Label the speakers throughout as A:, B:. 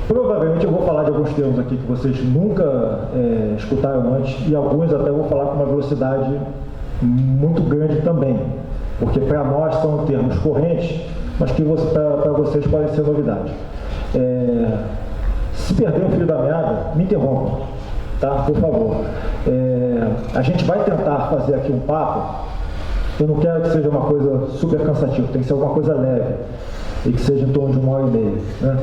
A: Provavelmente eu vou falar de alguns termos aqui que vocês nunca escutaram antes, e alguns até vou falar com uma velocidade muito grande também, porque para nós são termos correntes, mas que para vocês podem ser novidades. Se perder o fio da meada, me interrompam, tá? Por favor. A gente vai tentar fazer aqui um papo. Eu não quero que seja uma coisa super cansativa, tem que ser alguma coisa leve e que seja em torno de 1h30, né?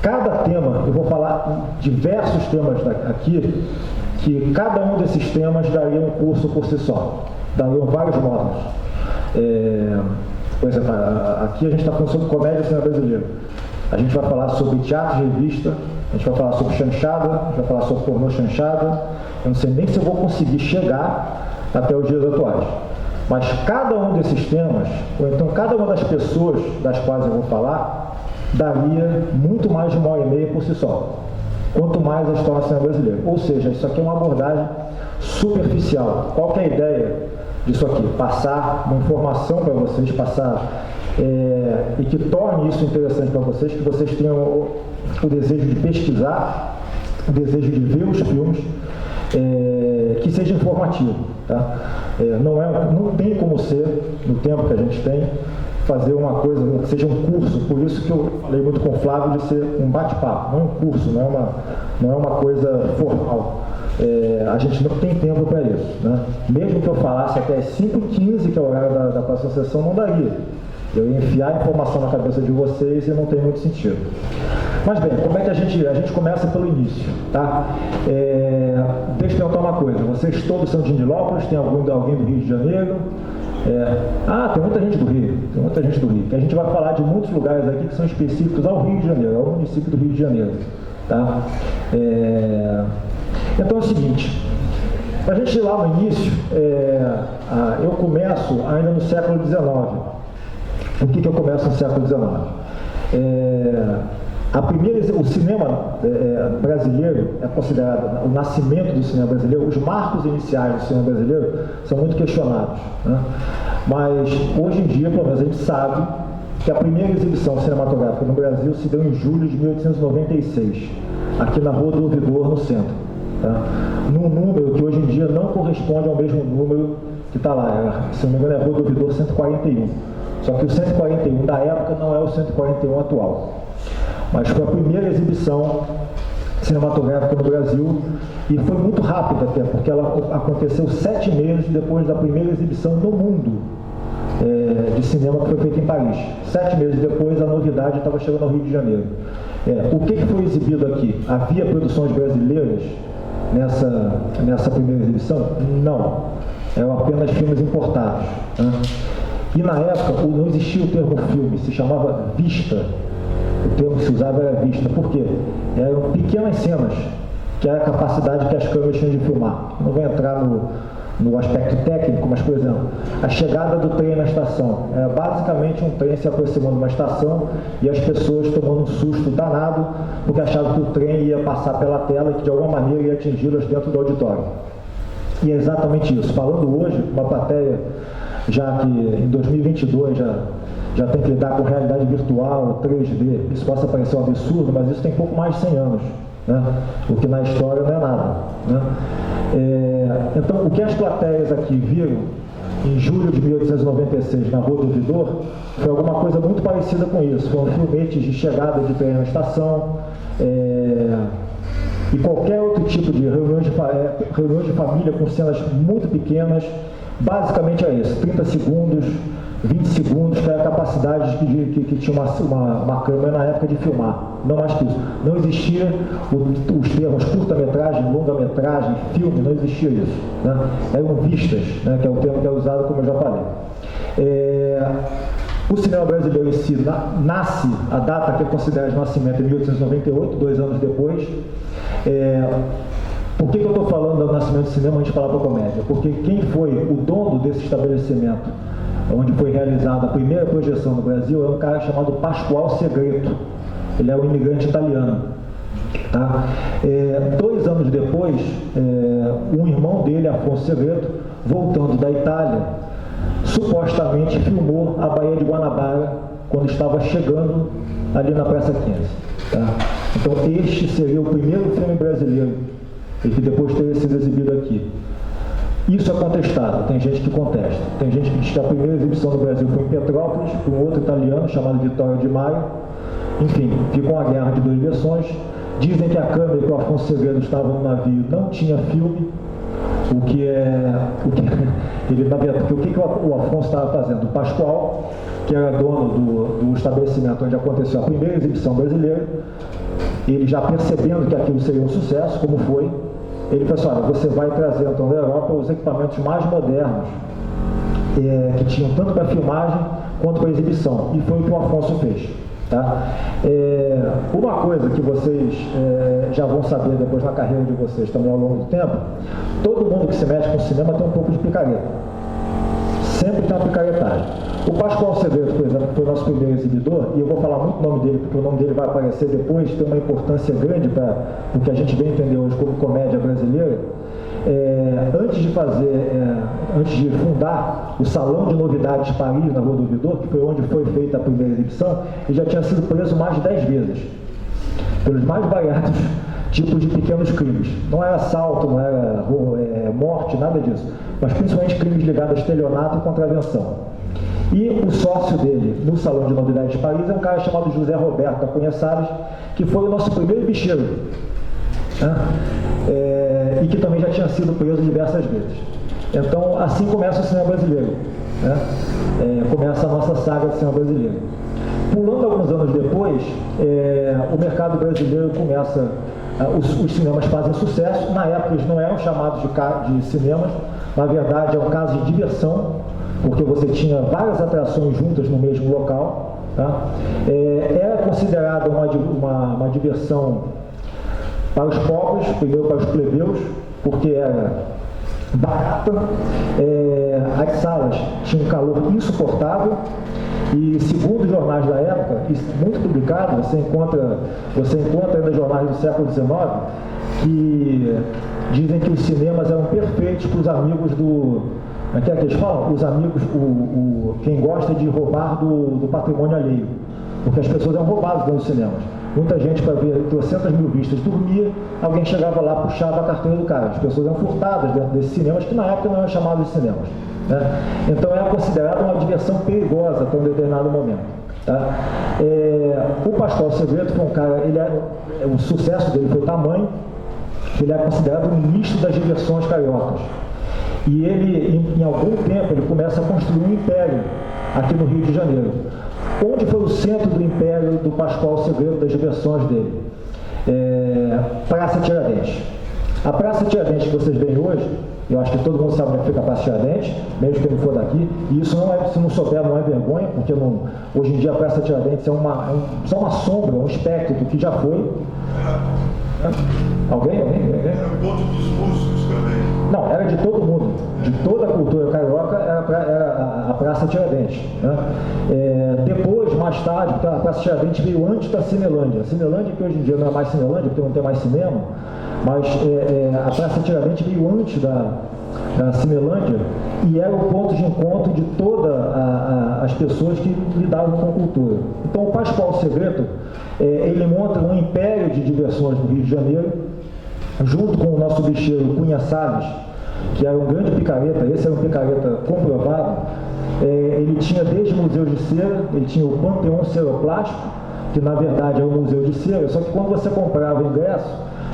A: Cada tema, eu vou falar diversos temas aqui, que cada um desses temas daria um curso por si só, dariam vários módulos. Por exemplo, aqui a gente está falando sobre comédia e cinema brasileiro. A gente vai falar sobre teatro de revista, a gente vai falar sobre chanchada, a gente vai falar sobre pornô chanchada. Eu não sei nem se eu vou conseguir chegar até os dias atuais. Mas cada um desses temas, ou então cada uma das pessoas das quais eu vou falar, daria muito mais de 1h30 por si só. Quanto mais a história do cinema brasileiro. Ou seja, isso aqui é uma abordagem superficial. Qual que é a ideia disso aqui? Passar uma informação para vocês, e que torne isso interessante para vocês, que vocês tenham o desejo de pesquisar, o desejo de ver os filmes, que seja informativo, tá? Não tem como ser, no tempo que a gente tem, fazer uma coisa que seja um curso. Por isso que eu falei muito com o Flávio de ser um bate-papo, não é um curso, não é uma coisa formal. A gente não tem tempo para isso, né? Mesmo que eu falasse até 5h15, que é o horário da próxima sessão, não daria. Eu ia enfiar a informação na cabeça de vocês e não tem muito sentido. Mas bem, como é que a gente começa pelo início, tá? Deixa eu perguntar uma coisa. Vocês todos são de Indilópolis? Tem alguém do Rio de Janeiro? Tem muita gente do Rio. Que a gente vai falar de muitos lugares aqui que são específicos ao Rio de Janeiro, ao município do Rio de Janeiro, tá? Então é o seguinte, para a gente ir lá no início, eu começo ainda no século XIX. Por que eu começo no século XIX? O cinema brasileiro é considerado o nascimento do cinema brasileiro. Os marcos iniciais do cinema brasileiro são muito questionados, né? Mas hoje em dia, pelo menos, a gente sabe que a primeira exibição cinematográfica no Brasil se deu em julho de 1896, aqui na Rua do Ouvidor, no centro, tá? Num número que hoje em dia não corresponde ao mesmo número que está lá. Se não me engano, é a Rua do Ouvidor 141. Só que o 141 da época não é o 141 atual. Mas foi a primeira exibição cinematográfica no Brasil e foi muito rápida até, porque ela aconteceu 7 meses depois da primeira exibição no mundo de cinema que foi feita em Paris. 7 meses depois, a novidade estava chegando ao Rio de Janeiro. O que foi exibido aqui? Havia produções brasileiras nessa primeira exibição? Não. Eram apenas filmes importados, né? E na época não existia o termo filme, se chamava vista. O termo que se usava era vista. Por quê? Eram pequenas cenas, que era a capacidade que as câmeras tinham de filmar. Não vou entrar no aspecto técnico, mas, por exemplo, a chegada do trem na estação. Era basicamente um trem se aproximando de uma estação e as pessoas tomando um susto danado, porque achavam que o trem ia passar pela tela e que de alguma maneira ia atingi-las dentro do auditório. E é exatamente isso. Falando hoje, uma plateia, já que em 2022 já tem que lidar com realidade virtual, 3D, isso possa parecer um absurdo, mas isso tem pouco mais de 100 anos, né? O que na história não é nada, né? Então, o que as plateias aqui viram em julho de 1896 na Rua do Ouvidor foi alguma coisa muito parecida com isso. Foram filmetes de chegada de trem na estação, e qualquer outro tipo de reuniões de família com cenas muito pequenas. Basicamente é isso, 30 segundos, 20 segundos, que é a capacidade que tinha uma câmera na época de filmar, não mais que isso. Não existia os termos curta-metragem, longa-metragem, filme, não existia isso, né? Eram vistas, né, que é o termo que é usado, como eu já falei. O cinema brasileiro em si nasce, a data que é considerada de nascimento é 1898, 2 anos depois. Por que eu estou falando do nascimento do cinema antes de falar da comédia? Porque quem foi o dono desse estabelecimento, onde foi realizada a primeira projeção no Brasil, é um cara chamado Pascoal Segreto. Ele é um imigrante italiano. Tá? 2 anos depois, um irmão dele, Afonso Segreto, voltando da Itália, supostamente filmou a Baía de Guanabara quando estava chegando ali na Praça 15. Tá? Então este seria o primeiro filme brasileiro e que depois teria sido exibido aqui. Isso é contestado, tem gente que contesta. Tem gente que diz que a primeira exibição no Brasil foi em Petrópolis, por um outro italiano chamado Vittorio Di Maio. Enfim, ficou uma guerra de duas versões. Dizem que a câmera que o Afonso Segredo estava no navio não tinha filme, o que o Afonso estava fazendo? O Pascoal, que era dono do estabelecimento onde aconteceu a primeira exibição brasileira, ele já percebendo que aquilo seria um sucesso, como foi, ele falou assim: olha, você vai trazer então da Europa os equipamentos mais modernos, que tinham tanto para filmagem quanto para exibição, e foi o que o Afonso fez. Tá? Uma coisa que vocês já vão saber depois na carreira de vocês também ao longo do tempo, todo mundo que se mexe com o cinema tem um pouco de picareta, sempre tem uma picaretagem. O Pascoal Segredo, por exemplo, que foi o nosso primeiro exibidor, e eu vou falar muito o nome dele, porque o nome dele vai aparecer depois, tem uma importância grande para o que a gente vem entender hoje como comédia brasileira. Antes de fundar o Salão de Novidades Paris, na Rua do Ouvidor, que foi onde foi feita a primeira exibição, ele já tinha sido preso mais de 10 vezes, pelos mais variados tipos de pequenos crimes. Não era assalto, não era morte, nada disso, mas principalmente crimes ligados a estelionato e contravenção. E o sócio dele no Salão de Novidades de Paris é um cara chamado José Roberto da Cunha Salles, que foi o nosso primeiro bicheiro, né? E que também já tinha sido preso diversas vezes. Então, assim começa o cinema brasileiro, né? Começa a nossa saga de cinema brasileiro. Pulando alguns anos depois, o mercado brasileiro começa, os cinemas fazem sucesso. Na época eles não eram chamados de cinemas, na verdade é um caso de diversão, porque você tinha várias atrações juntas no mesmo local. Tá? Era considerada uma diversão para os pobres, primeiro para os plebeus, porque era barata, as salas tinham um calor insuportável, e segundo os jornais da época, muito publicado, você encontra ainda jornais do século XIX, que dizem que os cinemas eram perfeitos para os amigos que eles falam? Os amigos, quem gosta de roubar do patrimônio alheio, porque as pessoas eram roubadas dentro dos cinemas. Muita gente, para ver 300.000 vistas, dormia, alguém chegava lá, puxava a carteira do cara. As pessoas eram furtadas dentro desses cinemas, que na época não eram chamados de cinemas, né? Então era considerada uma diversão perigosa até um determinado momento. Tá? O Pascoal Segredo foi um cara, o sucesso dele foi tamanho, que ele é considerado o ministro das diversões cariocas. E ele, em algum tempo, ele começa a construir um império aqui no Rio de Janeiro. Onde foi o centro do império do Pascoal Segredo, das diversões dele? Praça Tiradentes. A Praça Tiradentes que vocês veem hoje, eu acho que todo mundo sabe onde fica a Praça Tiradentes, mesmo que ele for daqui, e isso se não souber, não é vergonha, porque hoje em dia a Praça Tiradentes é só uma sombra, um espectro do que já foi. Alguém?
B: Era o ponto dos músicos também.
A: Não, era de todo mundo, de toda a cultura carioca, era a Praça Tiradentes, né? Depois, mais tarde, porque a Praça Tiradentes veio antes da Cinelândia. A Cinelândia, que hoje em dia não é mais Cinelândia, porque não tem mais cinema, mas a Praça Tiradentes veio antes da Cinelândia e era o ponto de encontro de todas as pessoas que lidavam com a cultura. Então, o Pascoal Segredo, ele monta um império de diversões no Rio de Janeiro, junto com o nosso bicheiro Cunha Salles, que era um grande picareta. Esse era um picareta comprovado. Ele tinha desde museu de cera, ele tinha o Panteão Ceroplástico, que na verdade é um museu de cera, só que quando você comprava o ingresso,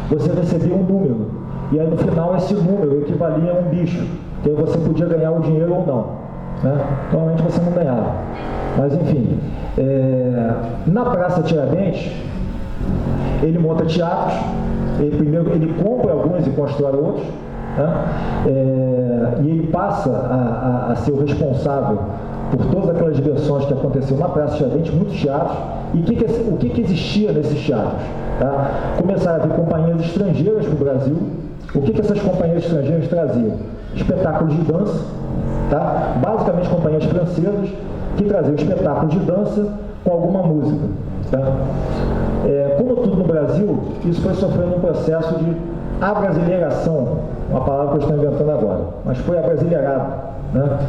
A: você recebia um número, e aí no final esse número equivalia a um bicho, que aí você podia ganhar o dinheiro ou não, né? Normalmente você não ganhava, mas enfim. Na Praça Tiradentes, ele monta teatros. Primeiro ele compra alguns e constrói outros, né? E ele passa a ser o responsável por todas aquelas diversões que aconteceram na Praça Tiradentes, muitos teatros. E o que existia nesses teatros? Tá? Começaram a vir companhias estrangeiras para o Brasil. O que essas companhias estrangeiras traziam? Espetáculos de dança, tá? Basicamente companhias francesas que traziam espetáculos de dança com alguma música. Tá? Como tudo no Brasil, isso foi sofrendo um processo de abrasileiração, uma palavra que eu estou inventando agora, mas foi abrasileirado, né?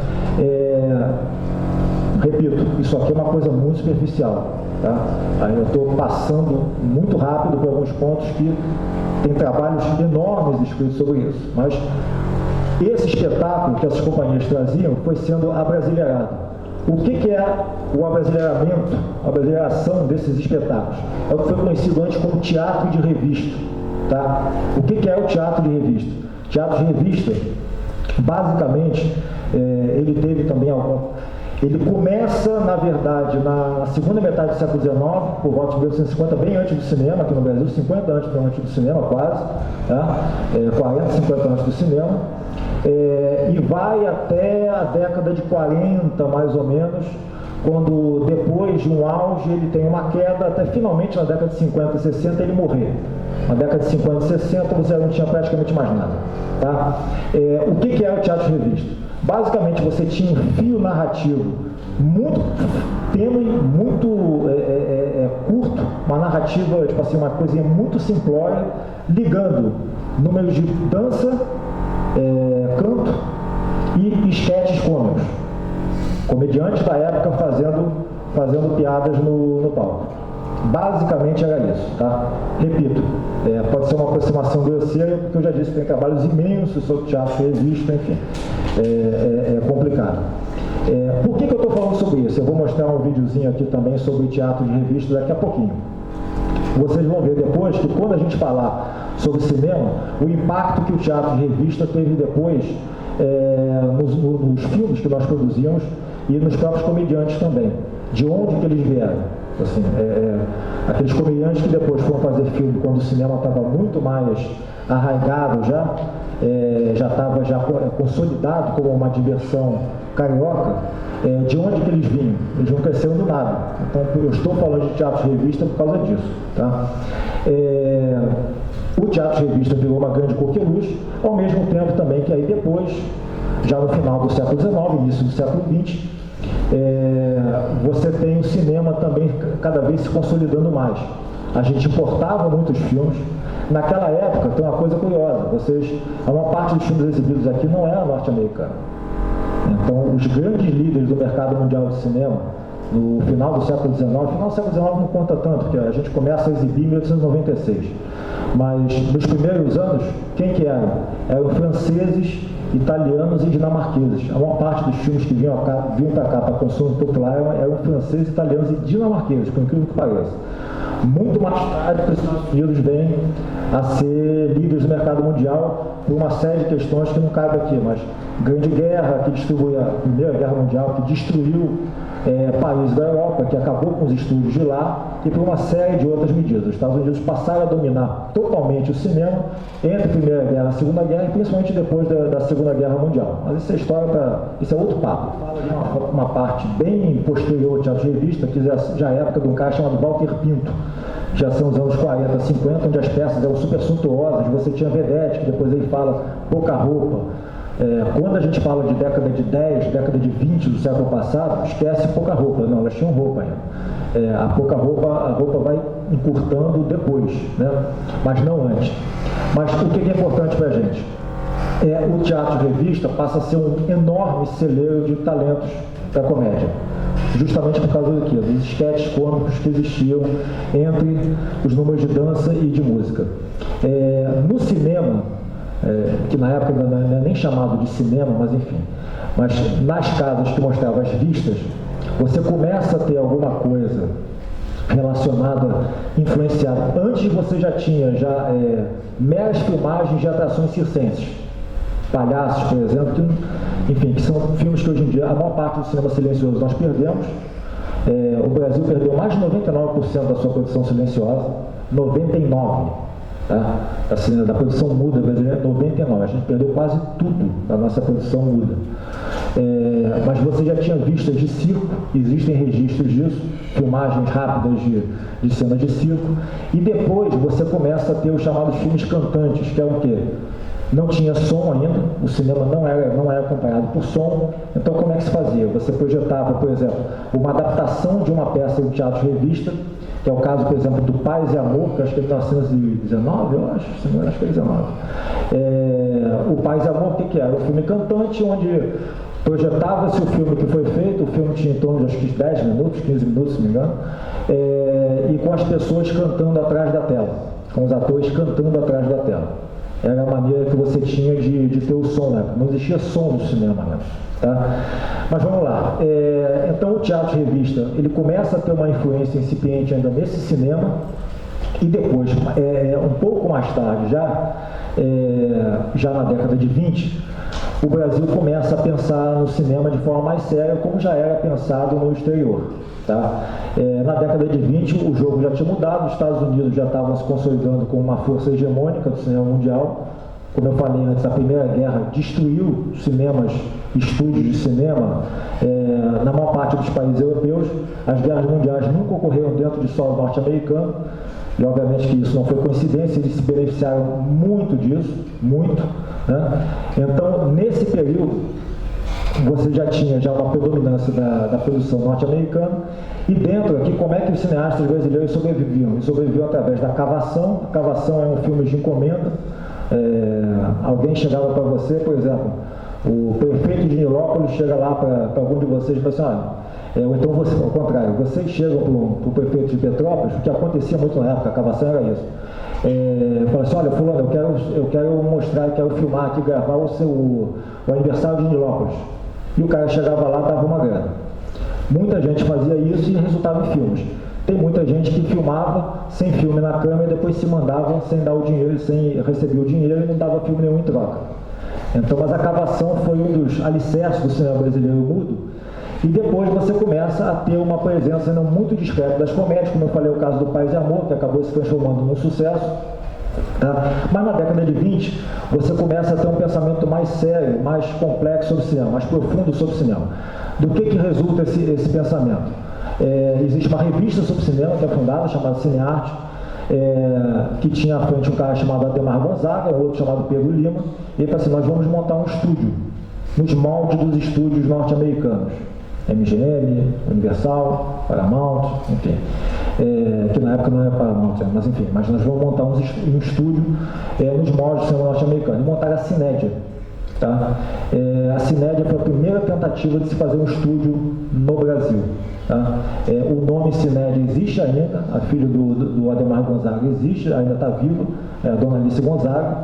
A: Repito, isso aqui é uma coisa muito superficial, tá? Aí eu estou passando muito rápido por alguns pontos que tem trabalhos enormes escritos sobre isso, mas esse espetáculo que essas companhias traziam foi sendo abrasileirado. O que é o abrasileiramento, a brasileiração desses espetáculos? É o que foi conhecido antes como teatro de revista, tá? O que é o teatro de revista? Teatro de revista, basicamente, ele teve também ele começa, na verdade, na segunda metade do século XIX, por volta de 1850, bem antes do cinema, aqui no Brasil, 50 anos antes do cinema, quase, tá? 40, 50 antes do cinema, e vai até a década de 40, mais ou menos, quando, depois de um auge, ele tem uma queda, até finalmente, na década de 50 e 60, ele morrer. Na década de 50 e 60, você não tinha praticamente mais nada, tá? O que é o teatro de revista? Basicamente, você tinha um fio narrativo muito tênue, muito curto, uma narrativa, tipo assim, uma coisinha muito simplória, ligando números de dança, canto e esquetes cômicos. Comediantes da época fazendo piadas no palco. Basicamente era isso, tá? Repito, pode ser uma aproximação grosseira, porque eu já disse que tem trabalhos imensos sobre teatro de revista, enfim, é complicado. Por que eu estou falando sobre isso? Eu vou mostrar um videozinho aqui também sobre teatro de revista daqui a pouquinho. Vocês vão ver depois que, quando a gente falar sobre cinema, o impacto que o teatro de revista teve depois nos filmes que nós produzimos e nos próprios comediantes também. De onde que eles vieram? Assim, aqueles comediantes que depois foram fazer filme quando o cinema estava muito mais arraigado já estava consolidado como uma diversão carioca, de onde que eles vinham? Eles não cresceram do nada. Então, eu estou falando de teatro de revista por causa disso, tá? O teatro de revista virou uma grande coqueluche, ao mesmo tempo também que aí depois, já no final do século XIX, início do século XX, você tem o cinema também cada vez se consolidando mais. A gente importava muitos filmes. Naquela época, tem uma coisa curiosa, a maior parte dos filmes exibidos aqui não era norte-americano. Então, os grandes líderes do mercado mundial de cinema, no final do século XIX, no final do século XIX não conta tanto, porque a gente começa a exibir em 1896. Mas nos primeiros anos, quem que eram? Eram franceses, italianos e dinamarqueses. A maior parte dos filmes que vinham para cá para consumo popular eram franceses, italianos e dinamarqueses, por incrível que pareça. Muito mais tarde, os Estados Unidos vêm a ser líderes do mercado mundial por uma série de questões que não cabe aqui, mas Grande Guerra, que destruiu a Primeira Guerra Mundial, que destruiu países da Europa, que acabou com os estúdios de lá, e por uma série de outras medidas. Os Estados Unidos passaram a dominar totalmente o cinema entre a Primeira Guerra e a Segunda Guerra, e principalmente depois da Segunda Guerra Mundial. Mas isso é história isso é outro papo. Fala de uma parte bem posterior ao teatro de revista, que já é a época de um cara chamado Walter Pinto, já são os anos 40, 50, onde as peças eram super suntuosas, você tinha vedete, que depois ele fala pouca roupa. Quando a gente fala de década de 10, década de 20 do século passado, esquece pouca roupa, não, elas tinham roupa ainda. A pouca roupa, a roupa vai encurtando depois, né? Mas não antes. Mas o que é importante para a gente? O teatro de revista passa a ser um enorme celeiro de talentos da comédia. Justamente por causa do quê? Dos esquetes cômicos que existiam entre os números de dança e de música. No cinema, que na época não é nem chamado de cinema, mas enfim, mas nas casas que mostravam as vistas, você começa a ter alguma coisa relacionada, influenciada. Antes você já tinha meras filmagens de atrações circenses, palhaços, por exemplo, que são filmes que hoje em dia a maior parte do cinema silencioso nós perdemos. O Brasil perdeu mais de 99% da sua produção silenciosa, 99%. Tá? Da produção muda brasileira, 99%. A gente perdeu quase tudo da nossa produção muda. Mas você já tinha vistas de circo, existem registros disso, filmagens rápidas de cena de circo, e depois você começa a ter os chamados filmes cantantes, que é o quê? Não tinha som ainda, o cinema não era acompanhado por som, então como é que se fazia? Você projetava, por exemplo, uma adaptação de uma peça de teatro de revista, que é o caso, por exemplo, do Paz e Amor, que acho que é 1919, eu acho que é 19. O Paz e Amor, o que era? Um filme cantante onde Projetava-se o filme que foi feito, o filme tinha em torno de acho que 10 minutos, 15 minutos, se não me engano, e com as pessoas cantando atrás da tela, com os atores cantando atrás da tela. Era a maneira que você tinha de ter o som, né? Não existia som no cinema, né? Tá? Mas vamos lá. Então o teatro de revista, ele começa a ter uma influência incipiente ainda nesse cinema, e depois, um pouco mais tarde, já na década de 20, o Brasil começa a pensar no cinema de forma mais séria, como já era pensado no exterior. Tá? Na década de 20, o jogo já tinha mudado, os Estados Unidos já estavam se consolidando como uma força hegemônica do cinema mundial. Como eu falei antes, a Primeira Guerra destruiu cinemas, estúdios de cinema, na maior parte dos países europeus. As guerras mundiais nunca ocorreram dentro de solo norte-americano, e obviamente que isso não foi coincidência, eles se beneficiaram muito disso, muito. Né? Então, nesse período, você já tinha uma predominância da produção norte-americana, e dentro aqui, como é que os cineastas brasileiros sobreviviam? Eles sobreviviam através da cavação. A cavação é um filme de encomenda. Alguém chegava para você, por exemplo, o prefeito de Nilópolis chega lá para algum de vocês e fala assim, olha, ou então você, ao contrário, vocês chegam para o prefeito de Petrópolis, o que acontecia muito na época, a cavação era isso. Fala assim, olha, fulano, eu quero mostrar, quero filmar aqui, gravar o aniversário de Nilópolis. E o cara chegava lá e dava uma grana. Muita gente fazia isso e resultava em filmes. Tem muita gente que filmava sem filme na câmera e depois se mandava sem dar o dinheiro, sem receber o dinheiro, e não dava filme nenhum em troca. Então, mas a cavação foi um dos alicerces do cinema brasileiro mudo. E depois você começa a ter uma presença ainda muito discreta das comédias, como eu falei, o caso do Paz e Amor, que acabou se transformando num sucesso. Tá? Mas na década de 20, você começa a ter um pensamento mais sério, mais complexo sobre o cinema, mais profundo sobre o cinema. Do que resulta esse pensamento? Existe uma revista sobre cinema que é fundada, chamada Cinearte, que tinha à frente um cara chamado Ademar Gonzaga, outro chamado Pedro Lima, e ele falou assim, nós vamos montar um estúdio, nos moldes dos estúdios norte-americanos. MGM, Universal, Paramount, enfim, que na época não era Paramount, mas enfim, mas nós vamos montar um estúdio nos moldes do cinema norte-americano, e montar a Cinédia. Tá? A Cinédia foi a primeira tentativa de se fazer um estúdio no Brasil. Tá? O nome Cinédia existe ainda, a filha do Ademar Gonzaga existe, ainda está viva, a dona Alice Gonzaga.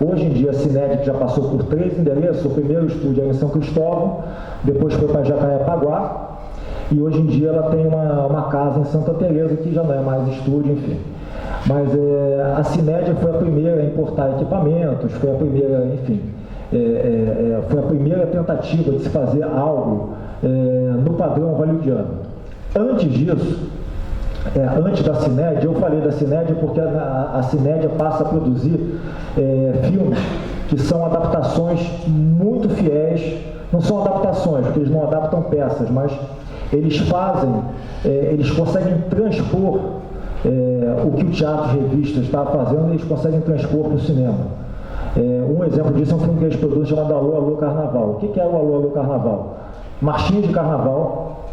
A: Hoje em dia a Cinédia, que já passou por 3 endereços, o primeiro estúdio era em São Cristóvão, depois foi para Jacarepaguá, e hoje em dia ela tem uma casa em Santa Teresa, que já não é mais estúdio, enfim. Mas a Cinédia foi a primeira a importar equipamentos, foi a primeira, enfim, foi a primeira tentativa de se fazer algo no padrão hollywoodiano. Antes disso, antes da Cinédia, eu falei da Cinédia porque a Cinédia passa a produzir filmes que são adaptações muito fiéis, não são adaptações, porque eles não adaptam peças, mas eles eles conseguem transpor o que o teatro de revista está fazendo, eles conseguem transpor para o cinema. Um exemplo disso é um filme que eles produzem chamado Alô, Alô, Carnaval. O que é o Alô, Alô, Carnaval? Marchinhas de carnaval,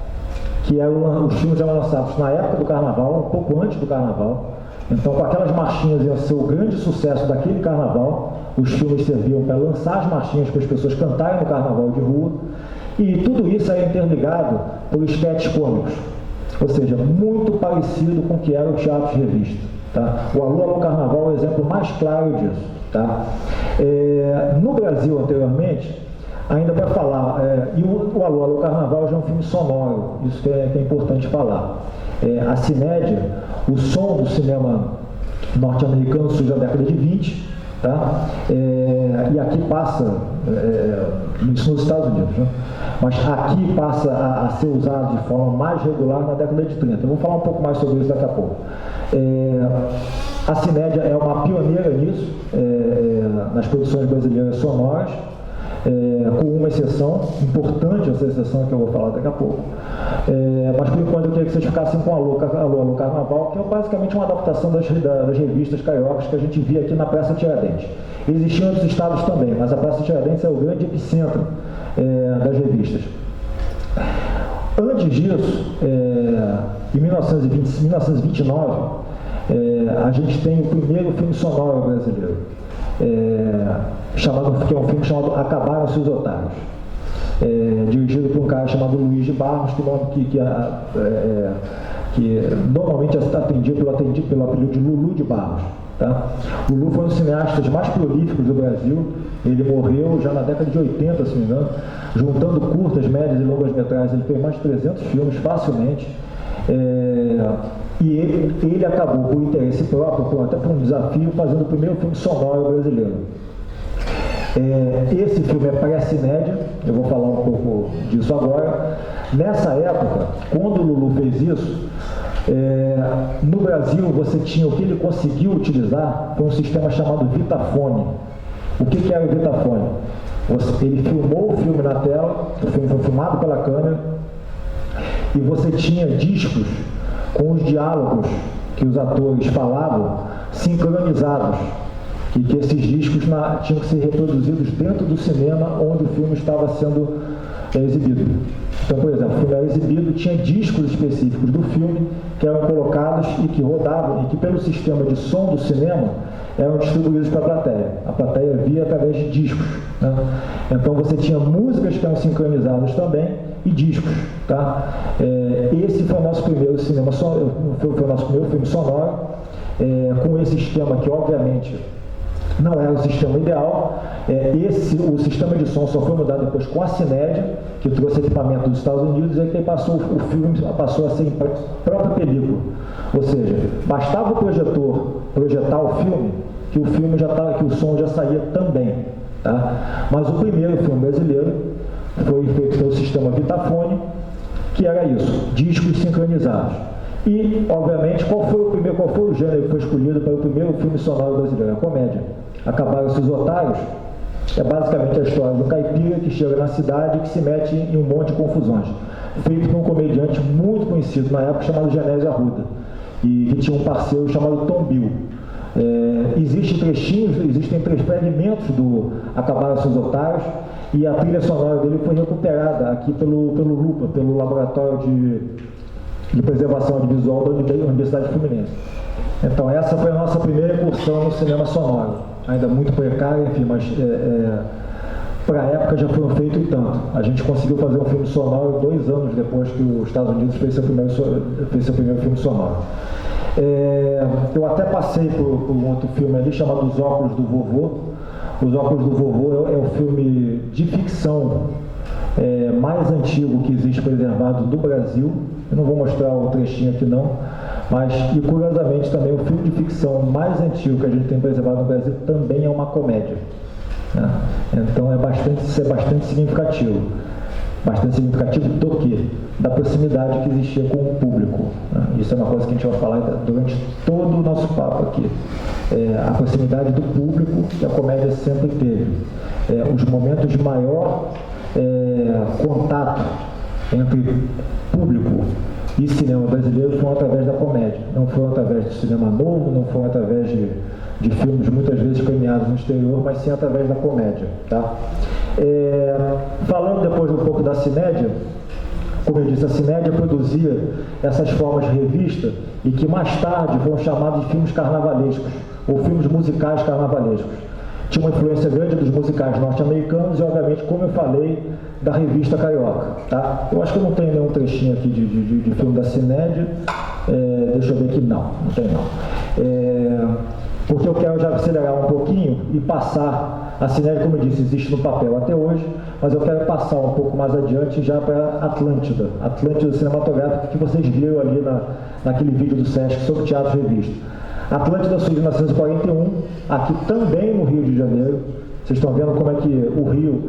A: que os filmes eram lançados na época do carnaval, um pouco antes do carnaval. Então, com aquelas marchinhas ia ser o grande sucesso daquele carnaval. Os filmes serviam para lançar as marchinhas para as pessoas cantarem no carnaval de rua. E tudo isso é interligado por esquetes cômicos, ou seja, muito parecido com o que era o teatro de revista. Tá? O Alô, Alô, Carnaval é o exemplo mais claro disso. Tá? No Brasil, anteriormente, ainda para falar, e o Alô, Alô, Carnaval já é um filme sonoro, isso que é importante falar. A Cinédia, o som do cinema norte-americano surge na década de 20, tá? E aqui passa, isso nos Estados Unidos, né? Mas aqui passa a ser usado de forma mais regular na década de 30. Eu vou falar um pouco mais sobre isso daqui a pouco. A Cinédia é uma pioneira nisso, nas produções brasileiras sonoras, com uma exceção, importante essa exceção que eu vou falar daqui a pouco. Mas por enquanto eu queria que vocês ficassem com Alô, Alô, Alô, Carnaval, que é basicamente uma adaptação das revistas cariocas que a gente via aqui na Praça Tiradentes. Existiam outros estados também, mas a Praça Tiradentes é o grande epicentro das revistas. Antes disso, em 1929, a gente tem o primeiro filme sonoro brasileiro, que é um filme chamado Acabaram-se os Otários. dirigido por um cara chamado Luiz de Barros, que normalmente é atendido pelo apelido de Lulu de Barros. Tá? O Lulu foi um dos cineastas mais prolíficos do Brasil. Ele morreu já na década de 80, se não me engano, juntando curtas, médias e longas metragens. Ele fez mais de 300 filmes facilmente. E ele acabou, por interesse próprio, até por um desafio, fazendo o primeiro filme sonoro brasileiro. Esse filme é pré-cinédia, eu vou falar um pouco disso agora. Nessa época, quando o Lulu fez isso, no Brasil você tinha, o que ele conseguiu utilizar foi um sistema chamado Vitafone. O que era o Vitafone? Ele filmou o filme na tela, o filme foi filmado pela câmera, e você tinha discos com os diálogos que os atores falavam sincronizados, e que esses discos tinham que ser reproduzidos dentro do cinema onde o filme estava sendo exibido. Então, por exemplo, o filme era exibido, tinha discos específicos do filme que eram colocados e que rodavam, e que pelo sistema de som do cinema eram distribuídos para a plateia. A plateia via através de discos. Né? Então você tinha músicas que eram sincronizadas também e discos. Tá? Esse foi o nosso primeiro cinema sonoro, foi o nosso primeiro filme sonoro, com esse sistema que obviamente não era o sistema ideal. O sistema de som só foi mudado depois com a Cinédia, que trouxe equipamento dos Estados Unidos, e que o filme passou a ser em própria película. Ou seja, bastava o projetor projetar o filme, que o som já saía também. Tá? Mas o primeiro filme brasileiro foi feito pelo sistema Vitafone, que era isso, discos sincronizados. E, obviamente, qual foi o gênero que foi escolhido para o primeiro filme sonoro brasileiro? A comédia. Acabaram-se os otários. É basicamente a história do caipira que chega na cidade e que se mete em um monte de confusões. Feito por um comediante muito conhecido na época, chamado Genésio Arruda, e que tinha um parceiro chamado Tom Bill. Existem três fragmentos do Acabaram-se os Otários, e a trilha sonora dele foi recuperada aqui pelo LUPA, pelo Laboratório de Preservação Audiovisual da Universidade Fluminense. Então essa foi a nossa primeira incursão no cinema sonoro, ainda muito precária, enfim, mas para a época já foram feito e tanto. A gente conseguiu fazer um filme sonoro 2 anos depois que os Estados Unidos fez seu primeiro filme sonoro. Eu até passei por um outro filme ali chamado Os Óculos do Vovô. Os Óculos do Vovô é o filme de ficção mais antigo que existe preservado do Brasil. Eu não vou mostrar o trechinho aqui não, mas, e curiosamente também, o filme de ficção mais antigo que a gente tem preservado no Brasil também é uma comédia. Né? Então é bastante significativo. Bastante significativo do quê? Da proximidade que existia com o público. Né? Isso é uma coisa que a gente vai falar durante todo o nosso papo aqui. A proximidade do público que a comédia sempre teve. Os momentos de maior contato entre público e cinema brasileiro foram através da comédia. Não foram através do cinema novo, não foram através de filmes muitas vezes premiados no exterior, mas sim através da comédia. Tá? Falando depois um pouco da Cinédia, como eu disse, a Cinédia produzia essas formas de revista e que mais tarde foram chamados de filmes carnavalescos, ou filmes musicais carnavalescos. Tinha uma influência grande dos musicais norte-americanos e, obviamente, como eu falei, da revista Carioca. Tá? Eu acho que eu não tenho nenhum trechinho aqui de filme da Cinédia. Deixa eu ver aqui. Não tem não. Porque eu quero já acelerar um pouquinho e passar. A Cinédia, como eu disse, existe no papel até hoje, mas eu quero passar um pouco mais adiante já para Atlântida cinematográfica, que vocês viram ali naquele vídeo do Sesc sobre teatro e revista. Atlântida surgiu em 1941, aqui também no Rio de Janeiro. Vocês estão vendo como é que o Rio,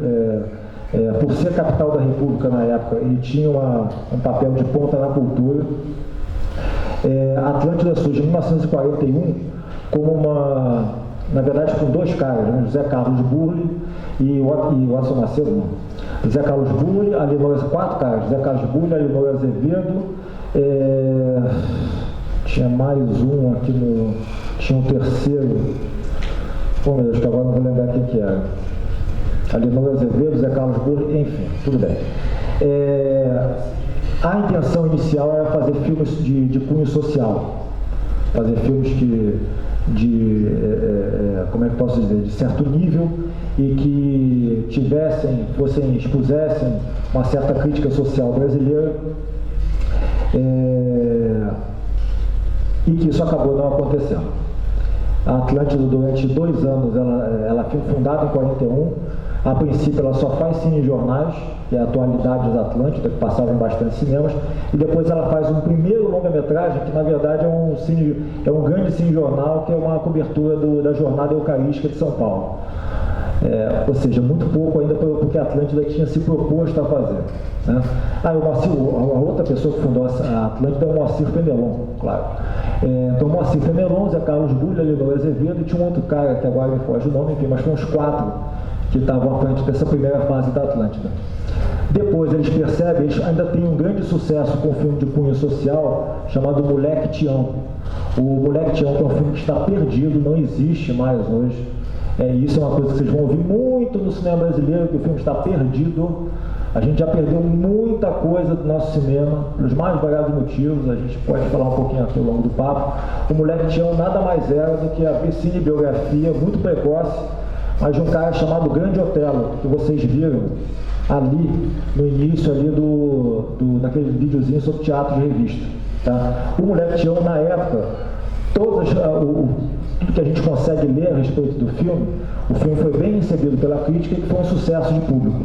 A: por ser capital da República na época, ele tinha um papel de ponta na cultura. Atlântida surge em 1941 como na verdade com 2 caras, né? José Carlos Burle e Watson Macedo, não. José Carlos Burle, ali 4 caras, José Carlos Burle, Alinor Azevedo, tinha mais um aqui tinha um terceiro, meu Deus, que agora não vou lembrar quem que era. Alinor Azevedo, José Carlos Burle, enfim, tudo bem. A intenção inicial era fazer filmes de cunho social, fazer filmes que como é que posso dizer, de certo nível e que expusessem uma certa crítica social brasileira, e que isso acabou não acontecendo. A Atlântida, durante 2 anos, ela foi fundada em 41. A princípio, ela só faz cinejornais, que é a atualidade da Atlântida, que passava em bastante cinemas, e depois ela faz um primeiro longa-metragem, que na verdade é um grande cinejornal, que é uma cobertura da Jornada Eucarística de São Paulo. Ou seja, muito pouco ainda porque a Atlântida tinha se proposto a fazer. Né? A outra pessoa que fundou a Atlântida é o Moacir Fenelon, claro. Então, Moacir Fenelon, Zé Carlos Gulli, Leonor Azevedo, e tinha um outro cara que agora me foge o nome, enfim, mas foram uns 4 que estavam à frente dessa primeira fase da Atlântida. Depois eles percebem, eles ainda têm um grande sucesso com um filme de cunho social chamado Moleque Tião. O Moleque Tião, que é um filme que está perdido, não existe mais hoje. Isso é uma coisa que vocês vão ouvir muito no cinema brasileiro, que o filme está perdido. A gente já perdeu muita coisa do nosso cinema, pelos mais variados motivos, a gente pode falar um pouquinho aqui ao longo do papo. O Moleque Tião nada mais era do que a cinebiografia muito precoce, mas de um cara chamado Grande Otelo, que vocês viram ali no início ali naquele videozinho sobre teatro de revista. Tá? O Moleque Tião, na época, tudo que a gente consegue ler a respeito do filme, o filme foi bem recebido pela crítica e foi um sucesso de público.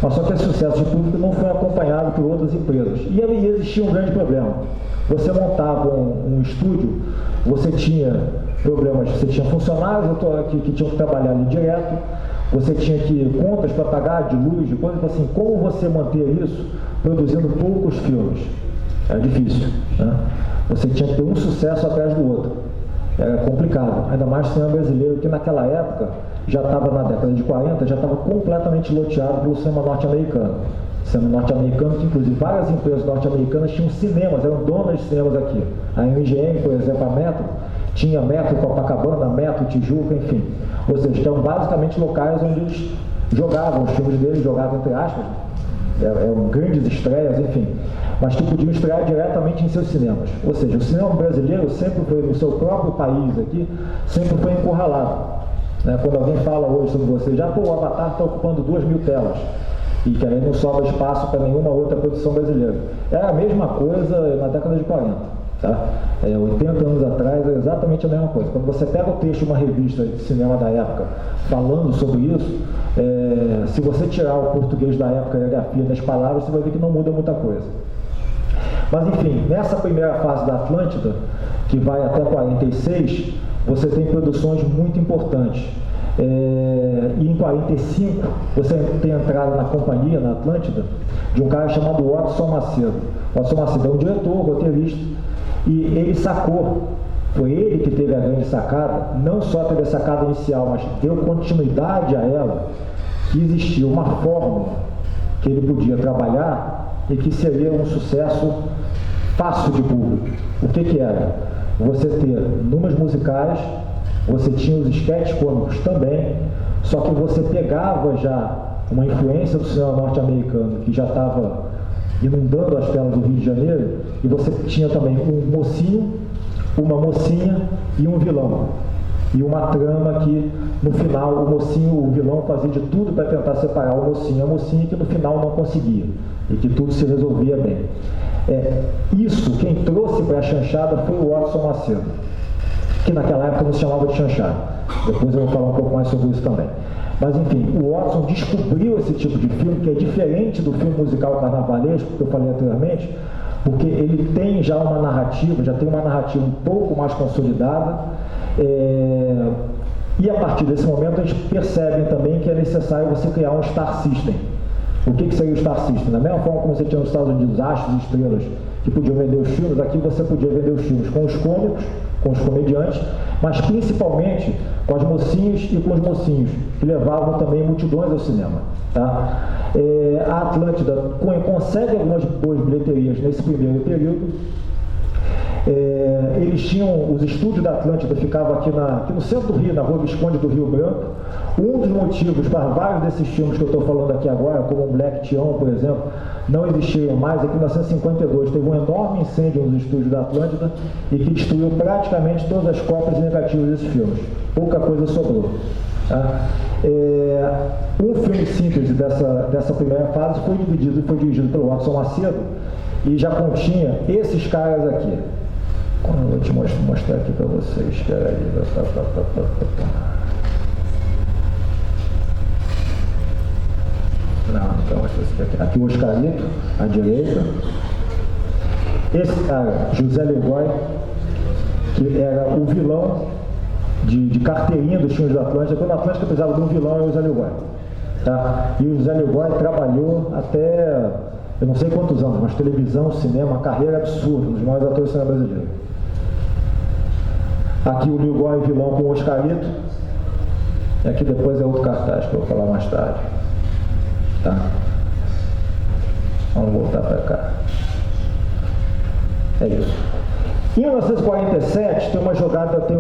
A: Mas só que esse sucesso de público não foi acompanhado por outras empresas. E ali existia um grande problema. Você montava um estúdio, você tinha problemas, você tinha funcionários que tinham que trabalhar ali direto, você tinha contas para pagar de luz, de coisas assim. Como você manter isso produzindo poucos filmes? Era difícil. Né? Você tinha que ter um sucesso atrás do outro. Era complicado, ainda mais o cinema brasileiro, que naquela época, já estava na década de 40, já estava completamente loteado pelo cinema norte-americano. O cinema norte-americano, que inclusive várias empresas norte-americanas tinham cinemas, eram donas de cinemas aqui. A MGM, por exemplo, a Metro, tinha Metro Copacabana, Metro Tijuca, enfim. Ou seja, eram basicamente locais onde eles jogavam os filmes deles, jogavam entre aspas, eram grandes estreias, enfim, mas que podiam estrear diretamente em seus cinemas. Ou seja, o cinema brasileiro sempre foi, no seu próprio país aqui, sempre foi encurralado. Né? Quando alguém fala hoje sobre você, o Avatar está ocupando 2.000 telas, e que aí não sobra espaço para nenhuma outra produção brasileira. Era a mesma coisa na década de 40. Tá? 80 anos atrás é exatamente a mesma coisa. Quando você pega o texto de uma revista de cinema da época falando sobre isso, se você tirar o português da época e a grafia das palavras, você vai ver que não muda muita coisa. Mas enfim, nessa primeira fase da Atlântida, que vai até 46, você tem produções muito importantes. E em 45, você tem entrada na companhia, na Atlântida, de um cara chamado Watson Macedo. Watson Macedo é um diretor, roteirista, e ele sacou, foi ele que teve a grande sacada, não só teve a sacada inicial, mas deu continuidade a ela, que existia uma fórmula que ele podia trabalhar e que seria um sucesso fácil de público. O que era? Você ter números musicais, você tinha os esquetes cômicos também, só que você pegava já uma influência do cinema norte-americano que já estava inundando as telas do Rio de Janeiro, e você tinha também um mocinho, uma mocinha e um vilão. E uma trama que, no final, o vilão fazia de tudo para tentar separar o mocinho e a mocinha, que no final não conseguia, e que tudo se resolvia bem. Isso, quem trouxe para a chanchada foi o Watson Macedo, que naquela época não se chamava de chanchada. Depois eu vou falar um pouco mais sobre isso também. Mas enfim, o Watson descobriu esse tipo de filme, que é diferente do filme musical carnavalesco, que eu falei anteriormente, porque ele tem já uma narrativa, já tem uma narrativa um pouco mais consolidada, e a partir desse momento eles percebem também que é necessário você criar um Star System. O que seria o Star System? Da mesma forma como você tinha nos Estados Unidos astros e estrelas que podiam vender os filmes, aqui você podia vender os filmes com os cômicos, com os comediantes, mas principalmente com as mocinhas e com os mocinhos, que levavam também multidões ao cinema. Tá? A Atlântida consegue algumas boas bilheterias nesse primeiro período. Eles tinham, os estúdios da Atlântida ficavam aqui no centro do Rio, na Rua Visconde do Rio Branco. Um dos motivos para vários desses filmes que eu estou falando aqui agora, como o Black Tião, por exemplo, não existiam mais. Em 1952 teve um enorme incêndio nos estúdios da Atlântida e que destruiu praticamente todas as cópias negativas desses filmes. Pouca coisa sobrou. Tá? Um filme síntese dessa primeira fase foi dirigido pelo Watson Macedo e já continha esses caras aqui. Eu vou te mostrar aqui para vocês. Espera aí. Não quero mostrar isso aqui. Aqui o Oscarito, à direita. Esse cara, José Legoy, que era o vilão de carteirinha dos filmes da Atlântida. Quando a Atlântida precisava de um vilão, era o José Legoy. Tá? E o José Legoy trabalhou até, eu não sei quantos anos, mas televisão, cinema, uma carreira absurda, um dos maiores atores do cinema brasileiro. Aqui o Legoy vilão com o Oscarito. E aqui depois é outro cartaz que eu vou falar mais tarde. Tá? Vamos voltar para cá. É isso. Em 1947 tem uma jogada, tem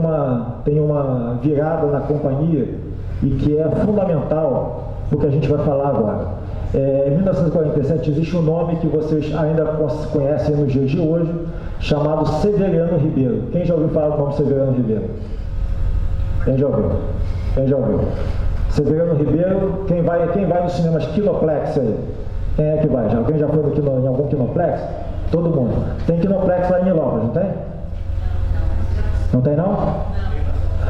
A: uma virada na companhia e que é fundamental para o que a gente vai falar agora. Em 1947 existe um nome que vocês ainda conhecem nos dias de hoje, chamado Severiano Ribeiro. Quem já ouviu falar do nome Severiano Ribeiro? Quem já ouviu? Quem já ouviu? Severiano Ribeiro, quem vai nos cinemas Kinoplex aí? Quem é que vai? Alguém já foi em algum Kinoplex? Todo mundo. Tem Kinoplex lá em Nilópolis, não tem? Não tem não?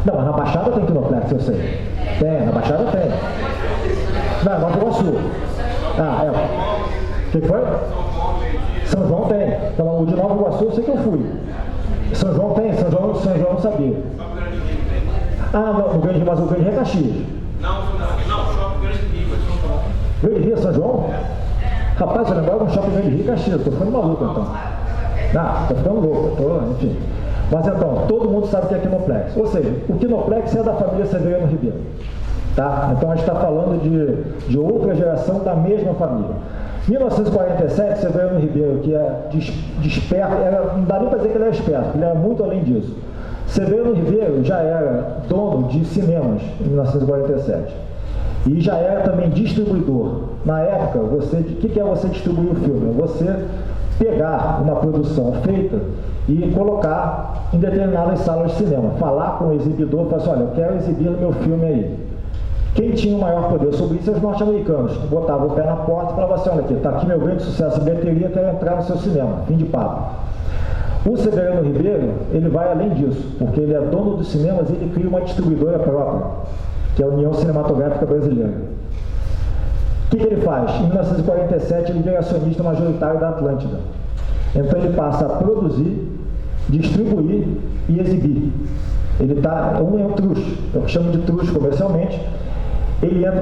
A: Não, mas na Baixada tem Kinoplex, eu sei. Tem, na Baixada tem. Não, Nova Iguaçu. Ah, o que foi? São João tem. Então, o de Nova Iguaçu eu sei que eu fui. São João tem, São João eu não sabia. Ah, não, mas o Grande Rio é Caxias. Não, shopping Grande Rio, São João. Grande Rio é São João? Rapaz, eu lembrava de um shopping Grande Rio e Caxias, tô ficando maluco então. Tô ficando louco, enfim. Mas então, todo mundo sabe o que é Kinoplex. Ou seja, o Kinoplex é da família Severiano Ribeiro. Tá? Então a gente está falando de outra geração da mesma família. 1947, Severiano Ribeiro, que é desperto, não dá nem para dizer que ele era esperto, ele era muito além disso. Severiano Ribeiro já era dono de cinemas em 1947 e já era também distribuidor. Na época, o que é você distribuir o filme? É você pegar uma produção feita e colocar em determinadas salas de cinema, falar com o exibidor e falar assim, olha, eu quero exibir o meu filme aí. Quem tinha o maior poder sobre isso é os norte-americanos, que botavam o pé na porta e falavam assim, olha aqui, está aqui meu grande sucesso em bilheteria, quero entrar no seu cinema, fim de papo. O Severiano Ribeiro, ele vai além disso, porque ele é dono dos cinemas e ele cria uma distribuidora própria, que é a União Cinematográfica Brasileira. O que ele faz? Em 1947, ele vira acionista majoritário da Atlântida. Então ele passa a produzir, distribuir e exibir. Ele é um truste, eu chamo de truste comercialmente. Ele entra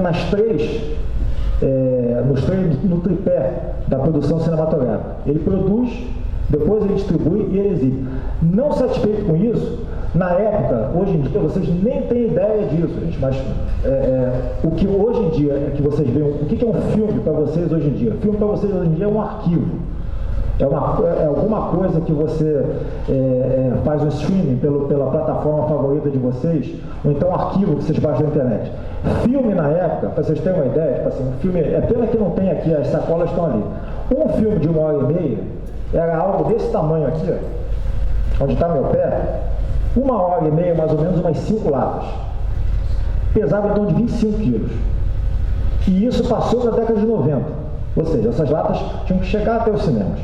A: no tripé da produção cinematográfica. Ele produz, depois ele distribui e ele exibe. Não satisfeito com isso, na época, hoje em dia, vocês nem têm ideia disso, gente, mas o que hoje em dia é que vocês veem, o que é um filme para vocês hoje em dia? Filme para vocês hoje em dia é um arquivo. É alguma coisa que você faz um streaming pela plataforma favorita de vocês, ou então um arquivo que vocês baixam na internet. Filme na época, para vocês terem uma ideia, tipo assim, um filme, é pena que não tem aqui, as sacolas estão ali. Um filme de 1h30 era algo desse tamanho aqui, ó, onde está meu pé, 1h30, mais ou menos, umas 5 latas. Pesava então de 25 quilos. E isso passou na década de 90. Ou seja, essas latas tinham que chegar até os cinemas.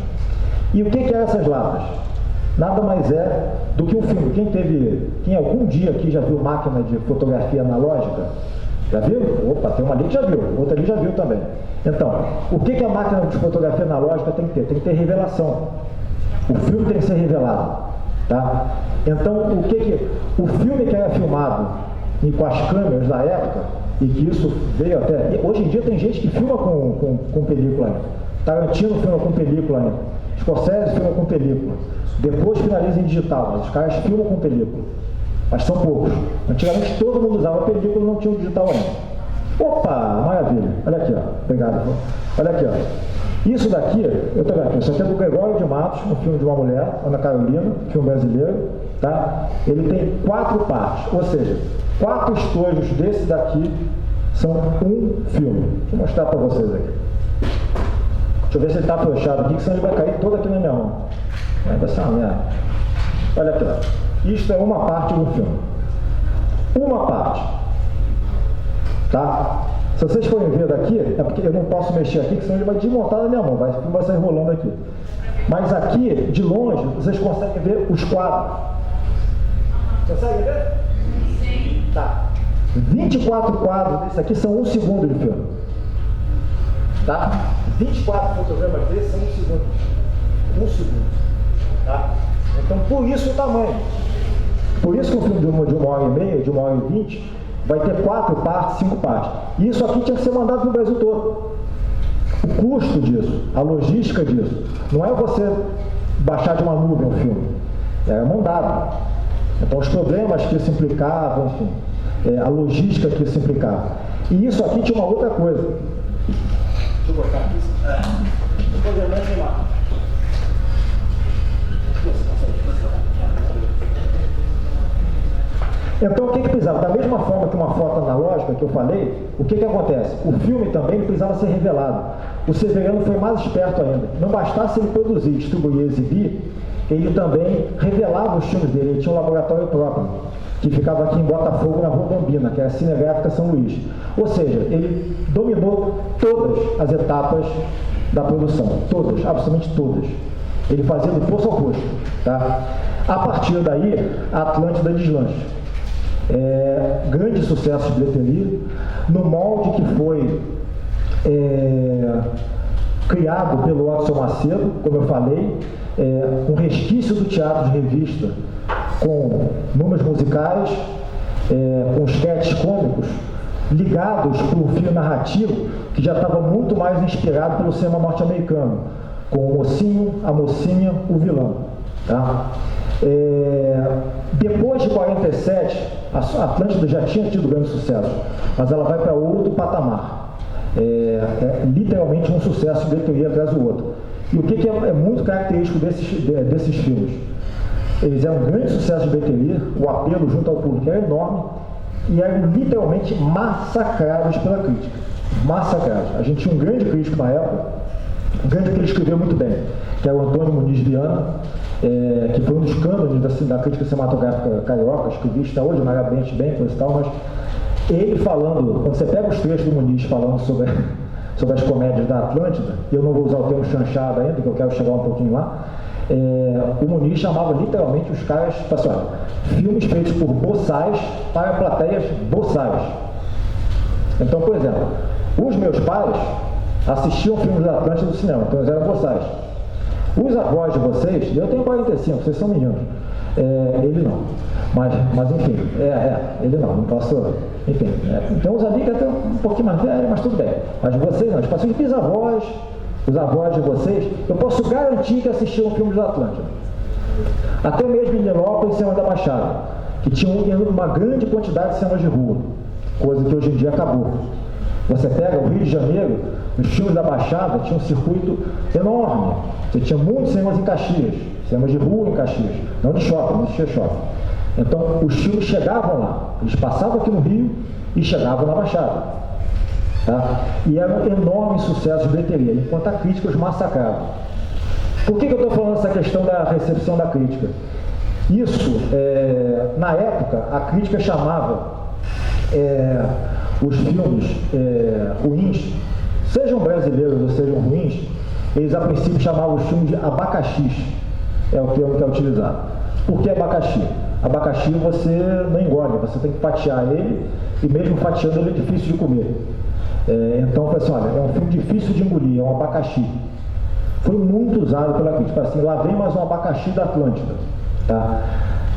A: E o que eram essas latas? Nada mais é do que um filme. Quem algum dia aqui já viu máquina de fotografia analógica? Já viu? Opa, tem uma ali que já viu, outra ali já viu também. Então, o que a máquina de fotografia analógica tem que ter? Tem que ter revelação. O filme tem que ser revelado. Tá? Então, o filme que era filmado com as câmeras da época, e que isso veio até... Hoje em dia tem gente que filma com película ainda. Tarantino filma com película ainda. Scorsese filma com película. Depois finaliza em digital, mas os caras filmam com película. Mas são poucos. Antigamente todo mundo usava película e não tinha o digital ainda. Opa, maravilha. Olha aqui, ó. Obrigado. Olha aqui, ó. Isso daqui, isso aqui é do Gregório de Matos, um filme de uma mulher, Ana Carolina, filme brasileiro, tá? Ele tem 4 partes, ou seja, 4 estojos desse daqui são um filme. Deixa eu mostrar para vocês aqui. Deixa eu ver se ele está afrouxado aqui, que senão ele vai cair todo aqui na minha mão. Vai ser uma merda. Olha aqui, ó. Isto é uma parte do filme. Uma parte. Tá? Se vocês forem ver daqui, é porque eu não posso mexer aqui, que senão ele vai desmontar na minha mão, vai sair rolando aqui. Mas aqui, de longe, vocês conseguem ver os quadros. Consegue ver? Sim. Tá. 24 quadros desse aqui são 1 segundo de filme. Tá? 24 fotogramas desses são 1 segundo. 1 segundo. Tá? Então, por isso o tamanho. Por isso que um filme de 1h30, de 1h20, vai ter 4 partes, 5 partes. E isso aqui tinha que ser mandado no Brasil todo. O custo disso, a logística disso, não é você baixar de uma nuvem o filme. É mandado. Então, os problemas que isso implicava, enfim, a logística que isso implicava. E isso aqui tinha uma outra coisa. Deixa eu botar aqui. Depois eu vou lá. Então, o que precisava? Da mesma forma que uma foto analógica que eu falei, o que acontece? O filme também precisava ser revelado. O Severiano foi mais esperto ainda. Não bastasse ele produzir, distribuir e exibir, ele também revelava os filmes dele. Ele tinha um laboratório próprio, que ficava aqui em Botafogo, na Rua Bambina, que é a Cinegráfica São Luís. Ou seja, ele dominou todas as etapas da produção. Todas, absolutamente todas. Ele fazia do poço ao rosto. Tá? A partir daí, a Atlântida deslancha. Grande sucesso de bilheteria, no molde que foi criado pelo Watson Macedo, como eu falei, um resquício do teatro de revista, com números musicais, com sketches cômicos, ligados para um fio narrativo que já estava muito mais inspirado pelo cinema norte-americano, com o mocinho, a mocinha, o vilão. Tá? Depois de 47, a Atlântida já tinha tido grande sucesso, mas ela vai para outro patamar. Literalmente um sucesso de bilheteria atrás do outro. E o que é muito característico desses filmes? Eles eram um grande sucesso de bilheteria, o apelo junto ao público era enorme, e eram literalmente massacrados pela crítica. Massacrados. A gente tinha um grande crítico na época, um grande que ele escreveu muito bem, que é o Antônio Muniz Viana, que foi um dos cânones da crítica cinematográfica carioca, escrevi está hoje maravilhosamente bem, coisa e tal, mas ele falando, quando você pega os trechos do Muniz falando sobre as comédias da Atlântida, e eu não vou usar o termo chanchada ainda, que eu quero chegar um pouquinho lá, o Muniz chamava literalmente os caras, pessoal, filmes feitos por boçais para plateias boçais. Então, por exemplo, os meus pais assistiam filmes da Atlântida no cinema, então eles eram boçais. Os avós de vocês, eu tenho 45, vocês são meninos, ele não, mas enfim, ele não posso, enfim, tem uns ali que até um pouquinho mais velho, mas tudo bem, mas vocês não, os bisavós, os avós de vocês, eu posso garantir que assistiram filmes da Atlântida, até mesmo em Nilópolis e Cena da Baixada, que tinham uma grande quantidade de cenas de rua, coisa que hoje em dia acabou. Você pega o Rio de Janeiro, os filmes da Baixada tinha um circuito enorme. Você tinha muitos cinemas em Caxias, cinemas de rua em Caxias, não de shopping, não existia shopping. Então, os filmes chegavam lá, eles passavam aqui no Rio e chegavam na Baixada. Tá? E era um enorme sucesso de bilheteria, enquanto a crítica os massacrava. Por que eu estou falando essa questão da recepção da crítica? Isso, na época, a crítica chamava os filmes ruins, sejam brasileiros ou sejam ruins, eles a princípio chamavam os filmes de abacaxis, é o termo que é utilizado. Por que abacaxi? Abacaxi você não engole, você tem que fatiar ele, e mesmo fatiando ele é difícil de comer. Então, assim, olha, é um filme difícil de engolir, é um abacaxi. Foi muito usado pela crítica, assim, lá vem mais um abacaxi da Atlântida. Tá?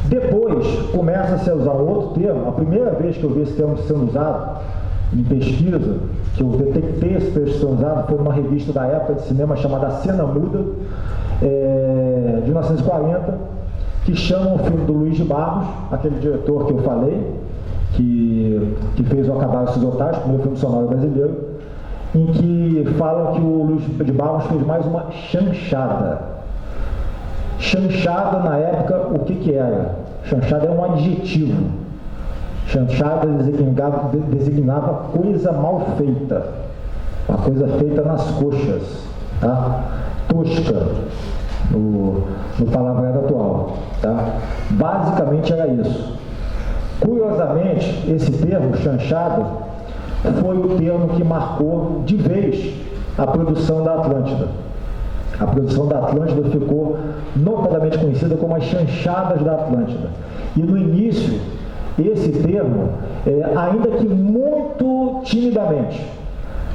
A: Depois começa-se a usar um outro termo. A primeira vez que eu vi esse termo sendo usado em pesquisa, que eu detectei esse termo sendo usado, foi numa revista da época de cinema chamada Cena Muda, de 1940, que chama o filme do Luiz de Barros, aquele diretor que eu falei, que fez o Acabar dos Otários, o primeiro filme sonoro brasileiro, em que falam que o Luiz de Barros fez mais uma chanchada. Chanchada, na época, o que era? Chanchada é um adjetivo. Chanchada designava coisa mal feita, uma coisa feita nas coxas. tá? Tosca, no palavreado atual. Tá? Basicamente era isso. Curiosamente, esse termo, chanchada, foi o termo que marcou de vez a produção da Atlântida. A produção da Atlântida ficou notadamente conhecida como as chanchadas da Atlântida. E no início, esse termo, ainda que muito timidamente,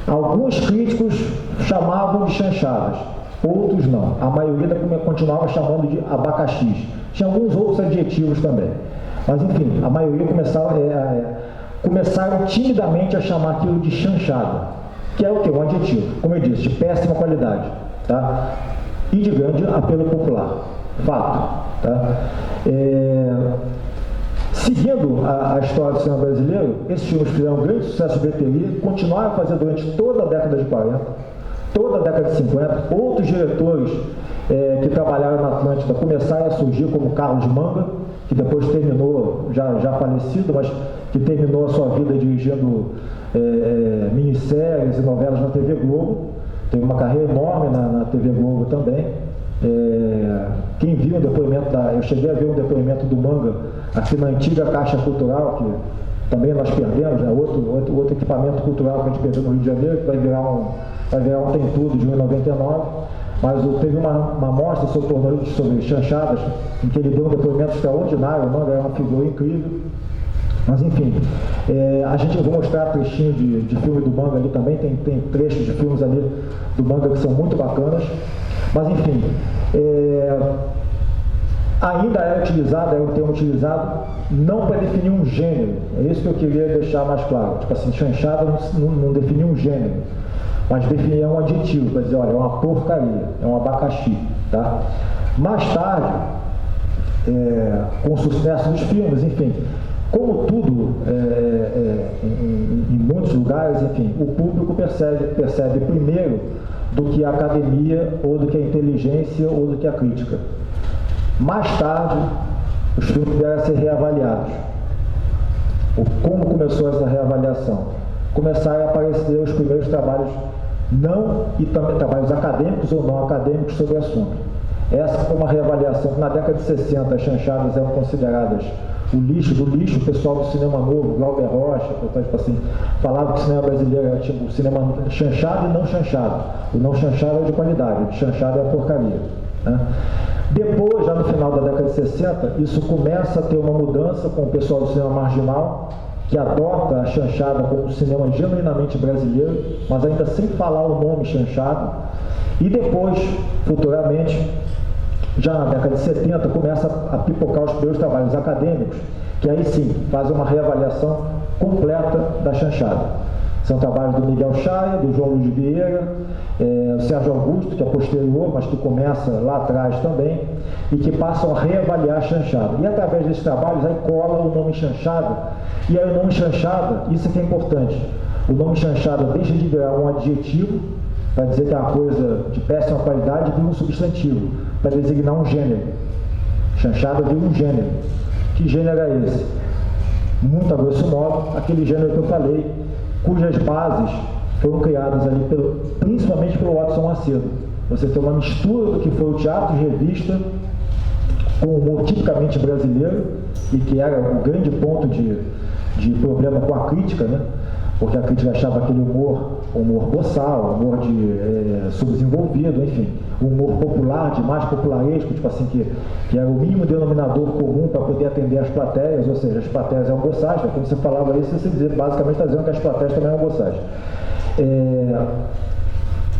A: alguns críticos chamavam de chanchadas, outros não. A maioria continuava chamando de abacaxis. Tinha alguns outros adjetivos também. Mas, enfim, a maioria começaram timidamente a chamar aquilo de chanchada, que é o quê? Um adjetivo, como eu disse, de péssima qualidade, tá? E de grande apelo popular. Fato. Tá? Seguindo a história do cinema brasileiro, esses filmes fizeram um grande sucesso de bilheteria, continuaram a fazer durante toda a década de 40, toda a década de 50. Outros diretores que trabalharam na Atlântida começaram a surgir, como Carlos Manga, que depois terminou, já falecido, mas que terminou a sua vida dirigindo minisséries e novelas na TV Globo. Teve uma carreira enorme na TV Globo também. Quem viu o depoimento eu cheguei a ver um depoimento do Manga aqui na antiga Caixa Cultural, que também nós perdemos, né? outro equipamento cultural que a gente perdeu no Rio de Janeiro, que vai virar um Tem Tudo de 1999. Mas teve uma mostra sobre chanchadas, em que ele deu um depoimento extraordinário. O Manga é uma figura incrível. Mas enfim, a gente vai mostrar trechinho de filme do Manga ali também, tem trechos de filmes ali do Manga que são muito bacanas. Mas enfim, ainda era um termo utilizado não para definir um gênero. É isso que eu queria deixar mais claro. Tipo assim, chanchada não definia um gênero, mas definia um adjetivo, para dizer, olha, é uma porcaria, é um abacaxi. Tá? Mais tarde, com o sucesso dos filmes, enfim, como tudo em muitos lugares, enfim, o público percebe primeiro do que a academia, ou do que a inteligência, ou do que a crítica. Mais tarde, os filmes vieram a ser reavaliados. Como começou essa reavaliação? Começaram a aparecer os primeiros trabalhos e também trabalhos acadêmicos ou não acadêmicos sobre o assunto. Essa foi uma reavaliação que na década de 60 as chanchadas eram consideradas o lixo do lixo. O pessoal do cinema novo, Glauber Rocha, tipo assim, falava que o cinema brasileiro era tipo cinema chanchado e não chanchado. O não chanchado é de qualidade, o de chanchado é a porcaria. Né? Depois, já no final da década de 60, isso começa a ter uma mudança com o pessoal do cinema marginal, que adota a chanchada como um cinema genuinamente brasileiro, mas ainda sem falar o nome chanchado. E depois, futuramente, já na década de 70, começa a pipocar os primeiros trabalhos acadêmicos, que aí sim fazem uma reavaliação completa da chanchada. São trabalhos do Miguel Chaya, do João Luiz Vieira, o Sérgio Augusto, que é posterior, mas que começa lá atrás também, e que passam a reavaliar a chanchada. E através desses trabalhos, aí cola o nome chanchada, e aí o nome chanchada, isso aqui é importante, o nome chanchada deixa de virar um adjetivo, para dizer que é uma coisa de péssima qualidade, vira um substantivo, para designar um gênero. Chanchada vira um gênero. Que gênero é esse? Muito a grosso modo, aquele gênero que eu falei, cujas bases foram criadas ali principalmente pelo Watson Macedo. Você tem uma mistura do que foi o teatro de revista com o humor tipicamente brasileiro, e que era o grande ponto de problema com a crítica, né? Porque a crítica achava aquele humor boçal, humor subdesenvolvido, enfim, humor popular, de mais popularesco, tipo assim, que era o mínimo denominador comum para poder atender as plateias, ou seja, as plateias eram boçais. Quando você falava isso, você basicamente está dizendo que as plateias também eram boçais.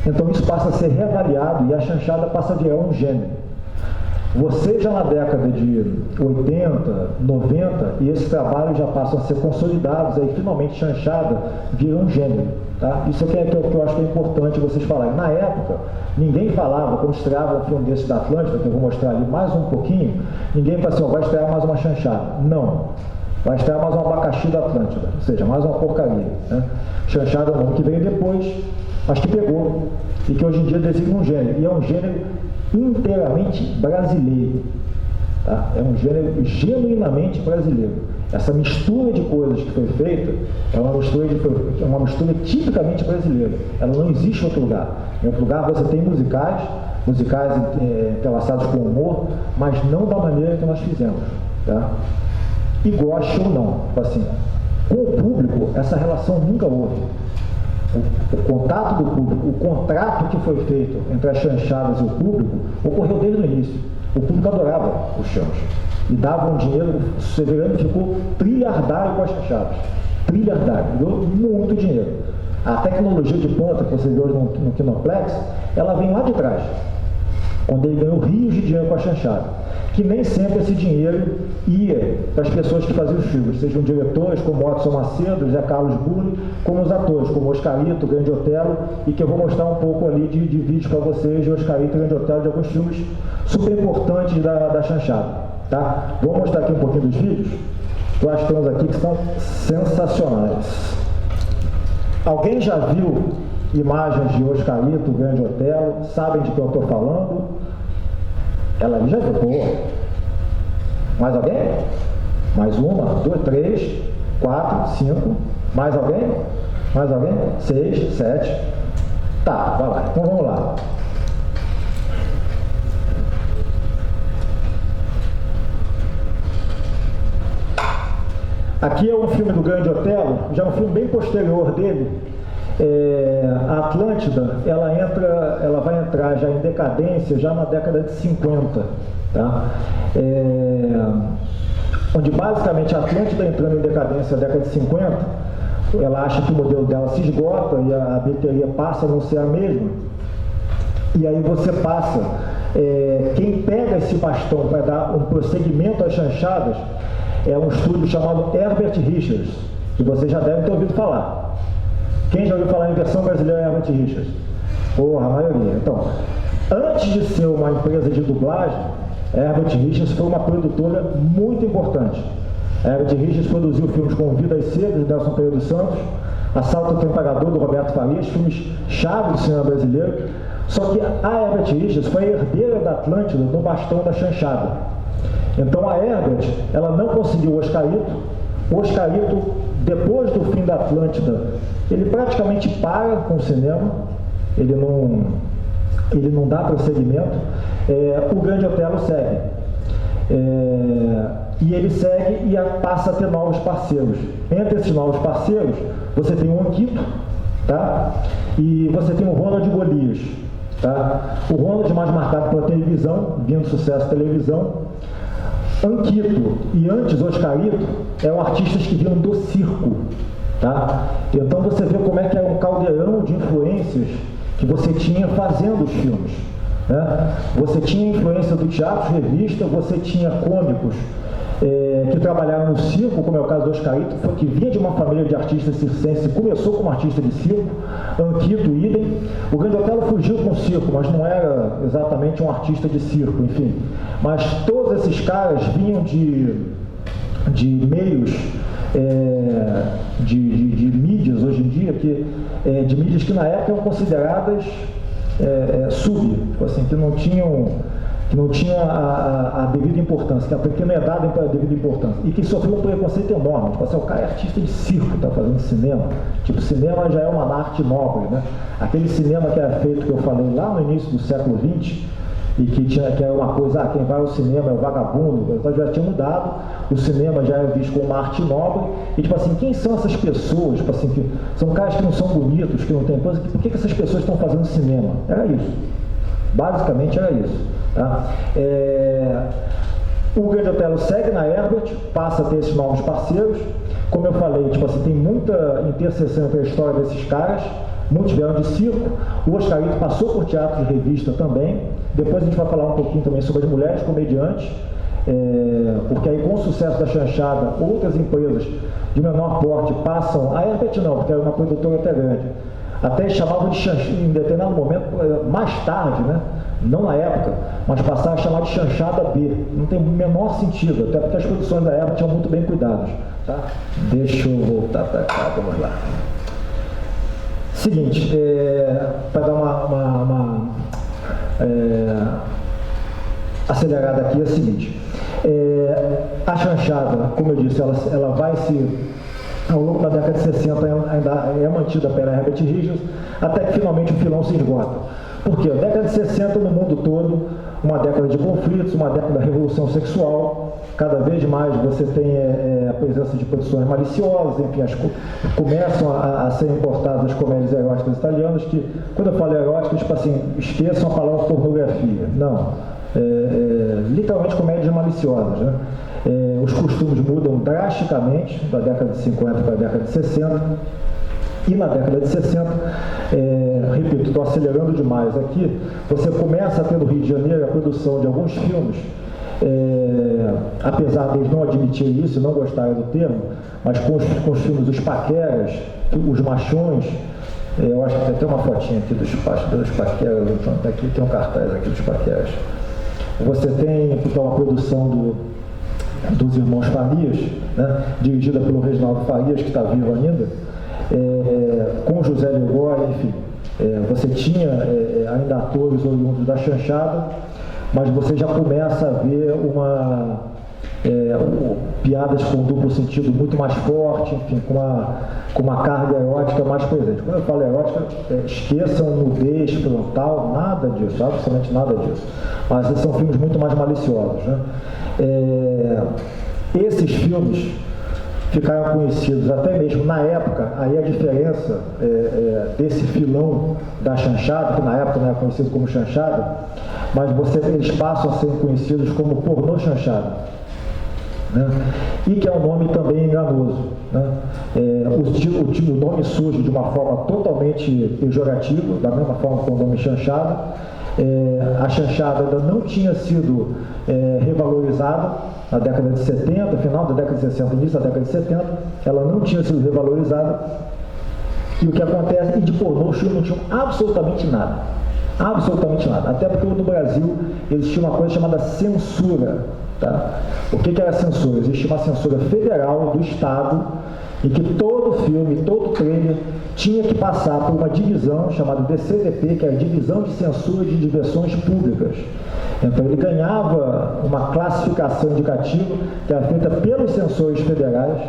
A: Então isso passa a ser reavaliado e a chanchada passa a virar um gênero. Você já na década de 80, 90, e esses trabalhos já passam a ser consolidados, aí finalmente chanchada vira um gênero. Tá? Isso aqui é que eu acho que é importante vocês falarem. Na época, ninguém falava, quando estreava um filme desse da Atlântida, que eu vou mostrar ali mais um pouquinho, ninguém fala assim, vai estrear mais uma chanchada. Não. Vai estrear mais um abacaxi da Atlântida, ou seja, mais uma porcaria. Né? Chanchada é um nome que veio depois, mas que pegou, e que hoje em dia designa um gênero. E é um gênero inteiramente brasileiro. Tá? É um gênero genuinamente brasileiro. Essa mistura de coisas que foi feita é uma mistura tipicamente brasileira. Ela não existe em outro lugar. Em outro lugar você tem musicais entrelaçados com humor, mas não da maneira que nós fizemos. Tá? E goste ou não. Assim, com o público, essa relação nunca houve. O contato do público, o contrato que foi feito entre as chanchadas e o público, ocorreu desde o início. O público adorava os shows. E dava um dinheiro, o Severiano ficou trilhardário com as chanchadas. Trilhardário, deu muito dinheiro. A tecnologia de ponta que você vê hoje no Kinoplex, ela vem lá de trás, quando ele ganhou rios de dinheiro com a chanchada. Que nem sempre esse dinheiro ia para as pessoas que faziam os filmes, sejam diretores como Watson Macedo, Zé Carlos Bulli, como os atores, como Oscarito, Grande Otelo, e que eu vou mostrar um pouco ali de vídeo para vocês de Oscarito e Grande Otelo, de alguns filmes super importantes da chanchada. Tá? Vou mostrar aqui um pouquinho dos vídeos. Eu acho que temos aqui que são sensacionais. Alguém já viu imagens de Oscarito, Grande Otelo? Sabem de que eu estou falando? Ela ali já viu. Boa. Mais alguém? Mais uma, duas, 3, 4, 5. Mais alguém? Mais alguém? 6, 7. Tá, vai lá. Então vamos lá. Aqui é um filme do Grande Otelo, já um filme bem posterior dele. A Atlântida, ela vai entrar já em decadência já na década de 50, tá? Onde basicamente a Atlântida entrando em decadência na década de 50, ela acha que o modelo dela se esgota e a bilheteria passa a não ser a mesma. E aí você passa, quem pega esse bastão para dar um prosseguimento às chanchadas é um estúdio chamado Herbert Richards, que você já deve ter ouvido falar. Quem já ouviu falar em versão brasileira Herbert Richards? Porra, a maioria. Então, antes de ser uma empresa de dublagem, Herbert Richards foi uma produtora muito importante. Herbert Richards produziu filmes como Vidas Cegas, de Nelson Pereira dos Santos, Assalto ao Pagador, do Roberto Farias, filmes chave do cinema brasileiro. Só que a Herbert Richards foi a herdeira da Atlântida no bastão da chanchada. Então a Herbert, ela não conseguiu o Oscarito. O Oscarito, depois do fim da Atlântida, ele praticamente para com o cinema, ele não dá prosseguimento. O Grande Otelo segue. E ele segue e passa a ter novos parceiros. Entre esses novos parceiros, você tem o Anquito, tá? E você tem o Ronald Golias. Tá? O Ronald mais marcado pela televisão, vindo sucesso da televisão. Anquito e antes Oscarito eram artistas que vinham do circo, tá? Então você vê como é que era um caldeirão de influências que você tinha fazendo os filmes, né? Você tinha influência do teatro, revista, você tinha cômicos que trabalharam no circo, como é o caso do Oscarito, que vinha de uma família de artistas circenses, começou como artista de circo. Anquito, idem. O Grande Otelo fugiu com o circo, mas não era exatamente um artista de circo, enfim. Mas todos esses caras vinham de meios, de mídias hoje em dia, de mídias que na época eram consideradas assim, que não tinham a devida importância, que a pequena é dada a devida importância, e que sofreu um preconceito enorme. Tipo assim, o cara é artista de circo, está fazendo cinema. Tipo, cinema já é uma arte nobre, né? Aquele cinema que era feito, que eu falei lá no início do século XX, e que era uma coisa, quem vai ao cinema é o vagabundo, então já tinha mudado, o cinema já era visto como uma arte nobre, e tipo assim, quem são essas pessoas? Tipo assim, que são caras que não são bonitos, que não tem coisa, por que essas pessoas estão fazendo cinema? Era isso. Basicamente era isso. Tá? O Grande Otelo segue na Herbert, passa a ter esses novos parceiros. Como eu falei, tipo assim, tem muita interseção entre a história desses caras. Muitos vieram de circo. O Oscarito passou por teatro de revista também. Depois a gente vai falar um pouquinho também sobre as mulheres comediantes, porque aí com o sucesso da chanchada, outras empresas de menor porte passam. A Herbert não, porque era uma produtora até grande. Até chamavam de chanchada, em determinado momento, mais tarde, né? Não na época, mas passaram a chamar de chanchada B. Não tem o menor sentido, até porque as produções da época tinham muito bem cuidadas. Tá? Deixa eu voltar para cá, vamos lá. Seguinte, para dar uma acelerada aqui, é o seguinte. A chanchada, como eu disse, ela vai se... Ao longo da década de 60 ainda é mantida pela Herbert Richards, até que finalmente o filão se esgota. Por quê? A década de 60 no mundo todo, uma década de conflitos, uma década da revolução sexual, cada vez mais você tem a presença de produções maliciosas, enfim, começam a ser importadas as comédias eróticas italianas, que, quando eu falo eróticas, tipo assim, esqueçam a palavra pornografia. Não, literalmente comédias maliciosas, né? Os costumes mudam drasticamente da década de 50 para a década de 60, e na década de 60, repito, estou acelerando demais aqui, você começa a ter no Rio de Janeiro a produção de alguns filmes, apesar deles não admitirem isso, não gostarem do termo, mas com os filmes Os Paqueras, Os Machões, eu acho que tem até uma fotinha aqui dos Paqueras, aqui tem um cartaz aqui dos Paqueras. Você tem então a produção dos Irmãos Farias, né, dirigida pelo Reginaldo Farias, que está vivo ainda, com José Lugoi, enfim. Você tinha ainda atores oriundos da chanchada, mas você já começa a ver piadas com duplo sentido muito mais forte, enfim, com uma carga erótica mais presente. Quando eu falo erótica, esqueçam nudez frontal, nada disso, absolutamente nada disso. Mas esses são filmes muito mais maliciosos, né? Esses filmes ficaram conhecidos até mesmo na época, aí a diferença desse filão da chanchada, que na época não era conhecido como chanchada, mas eles passam a ser conhecidos como pornô chanchada, né? E que é um nome também enganoso, né? O nome surge de uma forma totalmente pejorativa, da mesma forma que o nome chanchada. A chanchada ainda não tinha sido revalorizada na década de 70, final da década de 60, início da década de 70, ela não tinha sido revalorizada, e o que acontece, e de pornô os filmes não tinham absolutamente nada, até porque no Brasil existia uma coisa chamada censura, tá? O que era censura? Existia uma censura federal do Estado, em que todo filme, todo trailer tinha que passar por uma divisão chamada DCDP, que é a Divisão de Censura de Diversões Públicas. Então ele ganhava uma classificação indicativa que era feita pelos censores federais,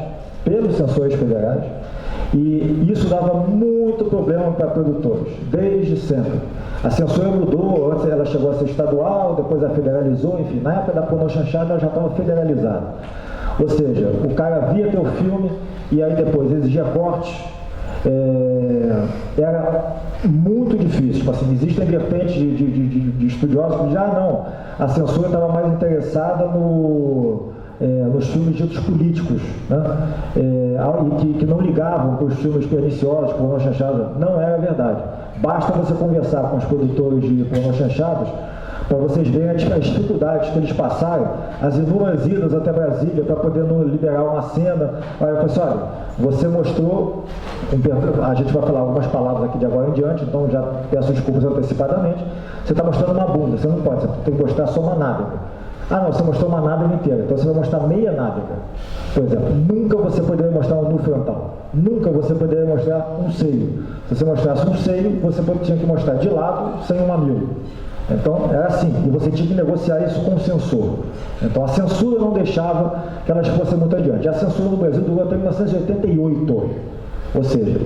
A: e isso dava muito problema para produtores, desde sempre. A censura mudou, antes ela chegou a ser estadual, depois ela federalizou, enfim, na época da pornô chanchada ela já estava federalizada. Ou seja, o cara via teu filme e aí depois exigia cortes, era muito difícil. Tipo assim, existem vertentes de estudiosos que já não, a censura estava mais interessada nos filmes ditos políticos, né? E que não ligavam para os filmes perniciosos, pornô chanchada. Não era verdade. Basta você conversar com os produtores de pornô chanchadas para vocês verem as dificuldades que eles passaram, as inúmeras idas até Brasília para poder liberar uma cena. Aí eu falei assim, olha, você mostrou, a gente vai falar algumas palavras aqui de agora em diante, então já peço desculpas antecipadamente, você está mostrando uma bunda, você não pode, você tem que mostrar só uma nádega. Ah não, você mostrou uma nádega inteira, então você vai mostrar meia nádega. Por exemplo, nunca você poderia mostrar um nu frontal, nunca você poderia mostrar um seio. Se você mostrasse um seio, você tinha que mostrar de lado, sem um mamilo. Então, era assim, e você tinha que negociar isso com o censor. Então, a censura não deixava que elas fossem muito adiante. A censura no Brasil durou até 1988. Ou seja,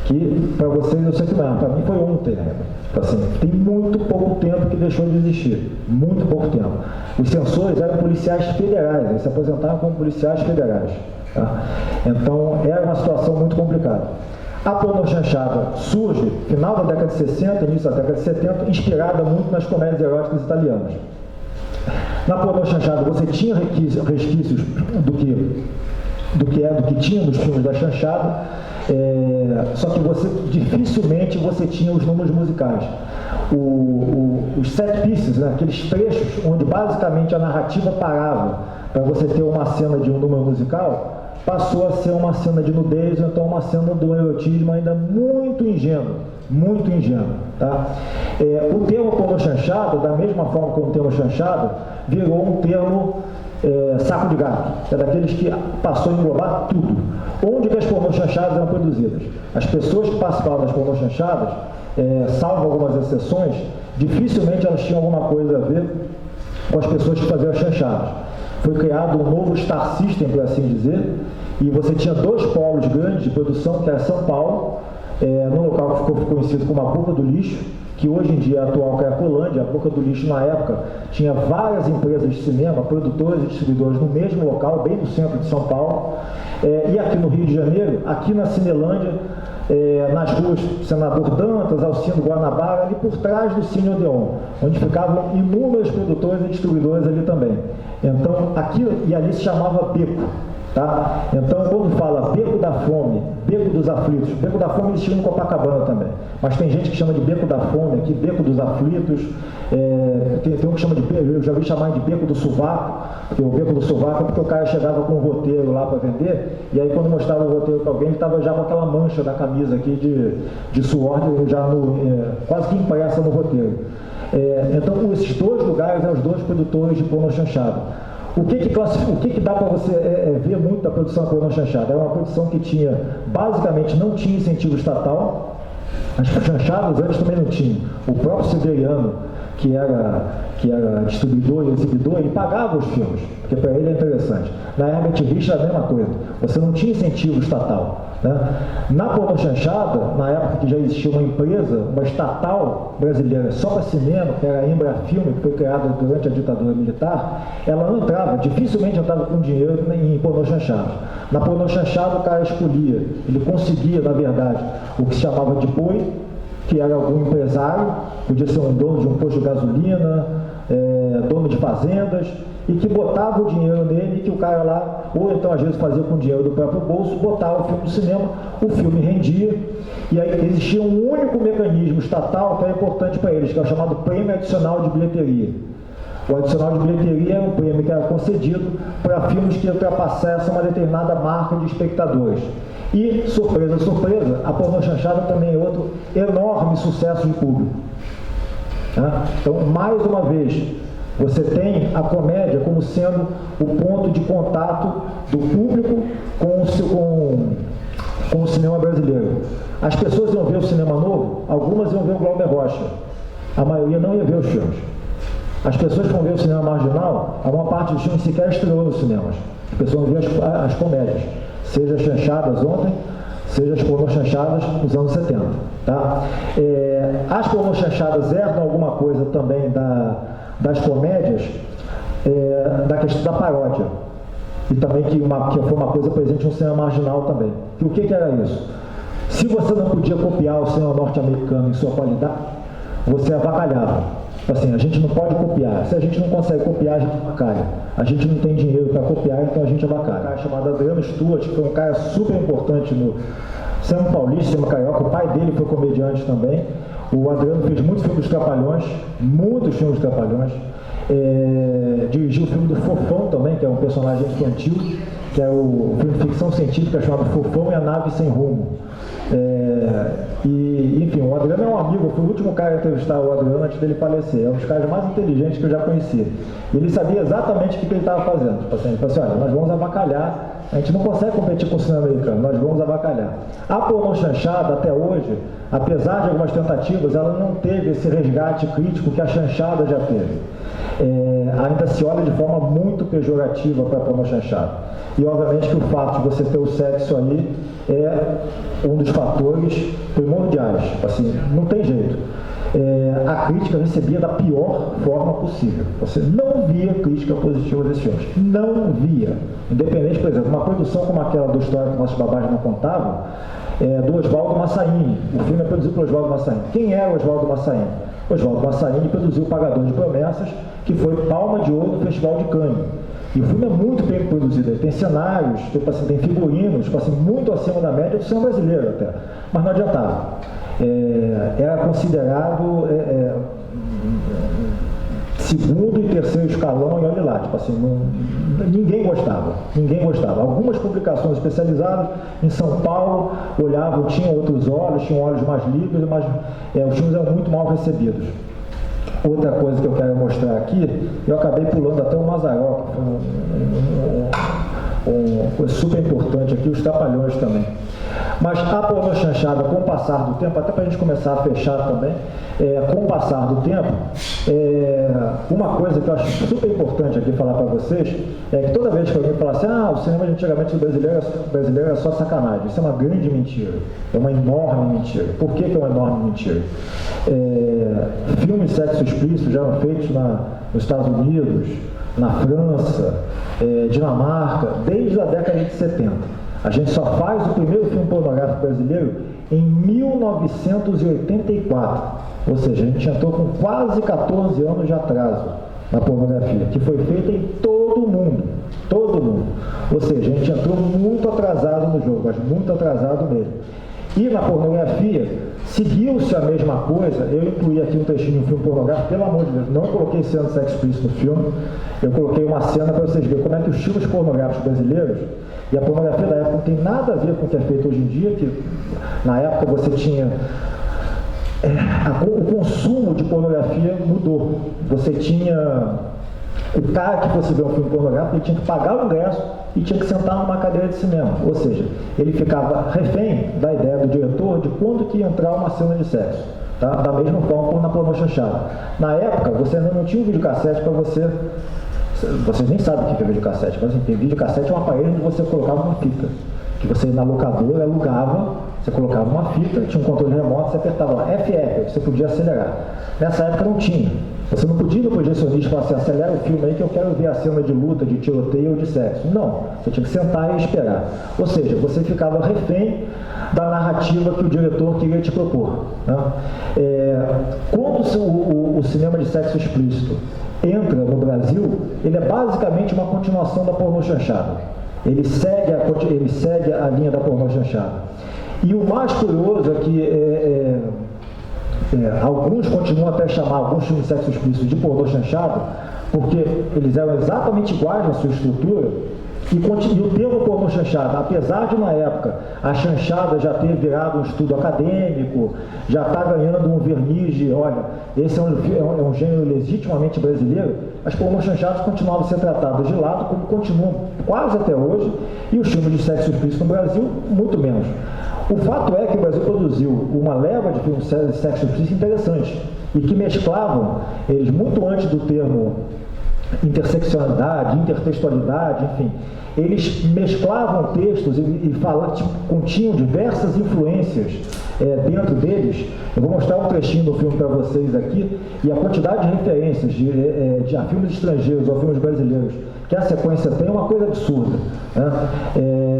A: que para vocês eu sei que não, para mim foi ontem, né? Assim, tem muito pouco tempo que deixou de existir. Muito pouco tempo. Os censores eram policiais federais, eles se aposentaram como policiais federais. Tá? Então, era uma situação muito complicada. A pornô chanchada surge final da década de 60, início da década de 70, inspirada muito nas comédias eróticas italianas. Na pornô chanchada você tinha resquícios do que tinha nos filmes da chanchada, só que dificilmente você tinha os números musicais. Os set pieces, né, aqueles trechos onde basicamente a narrativa parava para você ter uma cena de um número musical, passou a ser uma cena de nudez, ou então uma cena do erotismo ainda muito ingênuo, tá? O termo pornô chanchada, da mesma forma como o termo chanchada, virou um termo saco de gato, é daqueles que passou a englobar tudo. Onde que as pornô chanchadas eram produzidas? As pessoas que participavam das pornô chanchadas, salvo algumas exceções, dificilmente elas tinham alguma coisa a ver com as pessoas que faziam as chanchadas. foi criado um novo Star System, por assim dizer, e você tinha dois polos grandes de produção, que era São Paulo, no local que ficou conhecido como a Boca do Lixo, que hoje em dia é a atual Cracolândia. A Boca do Lixo, na época, tinha várias empresas de cinema, produtores e distribuidores no mesmo local, bem no centro de São Paulo. E aqui no Rio de Janeiro, aqui na Cinelândia, nas ruas Senador Dantas, Alcindo Guanabara, ali por trás do Cine Odeon, onde ficavam inúmeros produtores e distribuidores ali também. Então, aqui e ali se chamava Beco. Tá? Então, quando fala Beco da Fome, Beco dos Aflitos, Beco da Fome existiu em Copacabana também, mas tem gente que chama de Beco da Fome aqui, Beco dos Aflitos, tem um que chama de, eu já vi chamar de Beco do Sovaco, porque o Beco do Sovaco é porque o cara chegava com um roteiro lá para vender, e aí quando mostrava o roteiro para alguém, ele estava já com aquela mancha da camisa aqui de suor, já quase que impressa no roteiro. Então, esses dois lugares eram os dois produtores de porno chanchado. O que dá para você ver muito da produção da porno chanchada? É uma produção que basicamente não tinha incentivo estatal. As chanchadas antes também não tinham. O próprio Severiano, que era distribuidor e exibidor, ele pagava os filmes, porque para ele é interessante. Na Herbert Richards, a mesma coisa. Você não tinha incentivo estatal. Né? Na porno chanchada, na época que já existia uma empresa, uma estatal brasileira só para cinema, que era a Embrafilme, que foi criada durante a ditadura militar, ela não entrava, dificilmente entrava com dinheiro em porno chanchada. Na porno chanchada o cara escolhia, ele conseguia, na verdade, o que se chamava de boi, que era algum empresário, podia ser um dono de um posto de gasolina, dono de fazendas, e que botava o dinheiro nele, e que o cara lá, ou então às vezes fazia com o dinheiro do próprio bolso, botava o filme no cinema, o filme rendia, e aí existia um único mecanismo estatal que era importante para eles, que é o chamado prêmio adicional de bilheteria. O adicional de bilheteria era um prêmio que era concedido para filmes que ultrapassassem uma determinada marca de espectadores. E, surpresa, surpresa, a porno chanchada também é outro enorme sucesso de público. Então, mais uma vez, você tem a comédia como sendo o ponto de contato do público com o cinema brasileiro. As pessoas iam ver o cinema novo, algumas iam ver o Glauber Rocha, a maioria não ia ver os filmes. As pessoas que vão ver o cinema marginal, a maior parte dos filmes sequer estreou nos cinemas. As pessoas vão ver as comédias, seja as chanchadas ontem, seja as pornochanchadas nos anos 70. Tá? As pornochanchadas herdam alguma coisa também das comédias, da questão da paródia. E também que foi uma coisa presente no cinema marginal também. E o que era isso? Se você não podia copiar o cinema norte-americano em sua qualidade, você avacalhava. Assim, a gente não pode copiar. Se a gente não consegue copiar, a gente avacalha. A gente não tem dinheiro para copiar, então a gente avacalha. Um cara chamado Adriano Stuart, que foi um cara super importante no cinema paulista, cinema carioca. O pai dele foi comediante também. O Adriano fez muitos filmes Trapalhões, muitos filmes Trapalhões. Dirigiu o filme do Fofão também, que é um personagem infantil, que é o filme de ficção científica chamado Fofão e a Nave Sem Rumo. Enfim, o Adriano é um amigo, foi o último cara a entrevistar o Adriano antes dele falecer. É um dos caras mais inteligentes que eu já conheci. E ele sabia exatamente o que ele estava fazendo. Tipo assim, ele falou assim, olha, nós vamos avacalhar, a gente não consegue competir com o cinema americano, nós vamos avacalhar. A pornô chanchada, até hoje, apesar de algumas tentativas, ela não teve esse resgate crítico que a chanchada já teve. Ainda se olha de forma muito pejorativa para a pornô chanchada. E obviamente que o fato de você ter o sexo aí é um dos fatores primordiais. Assim, não tem jeito. A crítica recebia da pior forma possível. Você não via crítica positiva desses filmes. Não via. Independente, por exemplo, uma produção como aquela do História que nossos babás não contavam, do Oswaldo Massaini. O filme é produzido por Oswaldo Massaini. Quem é o Oswaldo Massaini? Oswaldo Massaini produziu O Pagador de Promessas, que foi palma de ouro no Festival de Cannes. E o filme é muito bem produzido, ele tem cenários, tem figurinos, muito acima da média do cinema brasileiro até, mas não adiantava. Era considerado segundo e terceiro escalão e olha lá, ninguém gostava. Algumas publicações especializadas em São Paulo olhavam, tinham outros olhos, tinham olhos mais livres, mas os filmes eram muito mal recebidos. Outra coisa que eu quero mostrar aqui, eu acabei pulando até o Mazaró, que foi coisa super importante aqui, os Trapalhões também. Mas a pornochanchada, com o passar do tempo, até para a gente começar a fechar também, com o passar do tempo, uma coisa que eu acho super importante aqui falar para vocês, é que toda vez que alguém fala assim, o cinema de antigamente do brasileiro é só sacanagem, isso é uma grande mentira, é uma enorme mentira. Por que é uma enorme mentira? Filmes de sexo explícito já eram feitos nos Estados Unidos, na França, Dinamarca, desde a década de 70. A gente só faz o primeiro filme pornográfico brasileiro em 1984. Ou seja, a gente entrou com quase 14 anos de atraso na pornografia, que foi feita em todo o mundo. Todo mundo. Ou seja, a gente entrou muito atrasado no jogo, mas muito atrasado mesmo. E na pornografia, seguiu-se a mesma coisa. Eu incluí aqui um trechinho de um filme pornográfico, pelo amor de Deus, não coloquei cena de sexo explícito no filme, eu coloquei uma cena para vocês verem como é que os filmes pornográficos brasileiros e a pornografia da época não tem nada a ver com o que é feito hoje em dia, que na época você tinha... o consumo de pornografia mudou. Você tinha... O cara que fosse ver um filme pornográfico, ele tinha que pagar o ingresso e tinha que sentar numa cadeira de cinema. Ou seja, ele ficava refém da ideia do diretor de quando que ia entrar uma cena de sexo. Tá? Da mesma forma como na pornochanchada. Na época, você ainda não tinha um videocassete para você... Vocês nem sabem o que é videocassete, mas assim, videocassete é um aparelho onde você colocava uma fita. Que você na locadora alugava, você colocava uma fita, tinha um controle remoto, você apertava lá, FF, você podia acelerar. Nessa época não tinha. Você não podia ir no projecionista e falar assim, acelera o filme aí que eu quero ver a cena de luta, de tiroteio ou de sexo. Não, você tinha que sentar e esperar. Ou seja, você ficava refém da narrativa que o diretor queria te propor. Né? Quando o cinema de sexo explícito entra no Brasil, ele é basicamente uma continuação da pornochanchada. Ele segue a linha da pornochanchada. E o mais curioso é que alguns continuam até a chamar alguns filmes de sexo explícito de pornochanchada, porque eles eram exatamente iguais na sua estrutura, e o termo pornochanchada, apesar de na época a chanchada já ter virado um estudo acadêmico, já está ganhando um verniz de, olha, esse é um gênero legitimamente brasileiro, as pornochanchadas continuavam a ser tratadas de lado, como continuam quase até hoje, e os filmes de sexo explícito no Brasil, muito menos. O fato é que o Brasil produziu uma leva de filmes de sexo explícito interessantes, e que mesclavam eles muito antes do termo interseccionalidade, intertextualidade, enfim. Eles mesclavam textos e continham diversas influências dentro deles. Eu vou mostrar um trechinho do filme para vocês aqui, e a quantidade de referências de filmes estrangeiros ou filmes brasileiros que a sequência tem é uma coisa absurda. Né?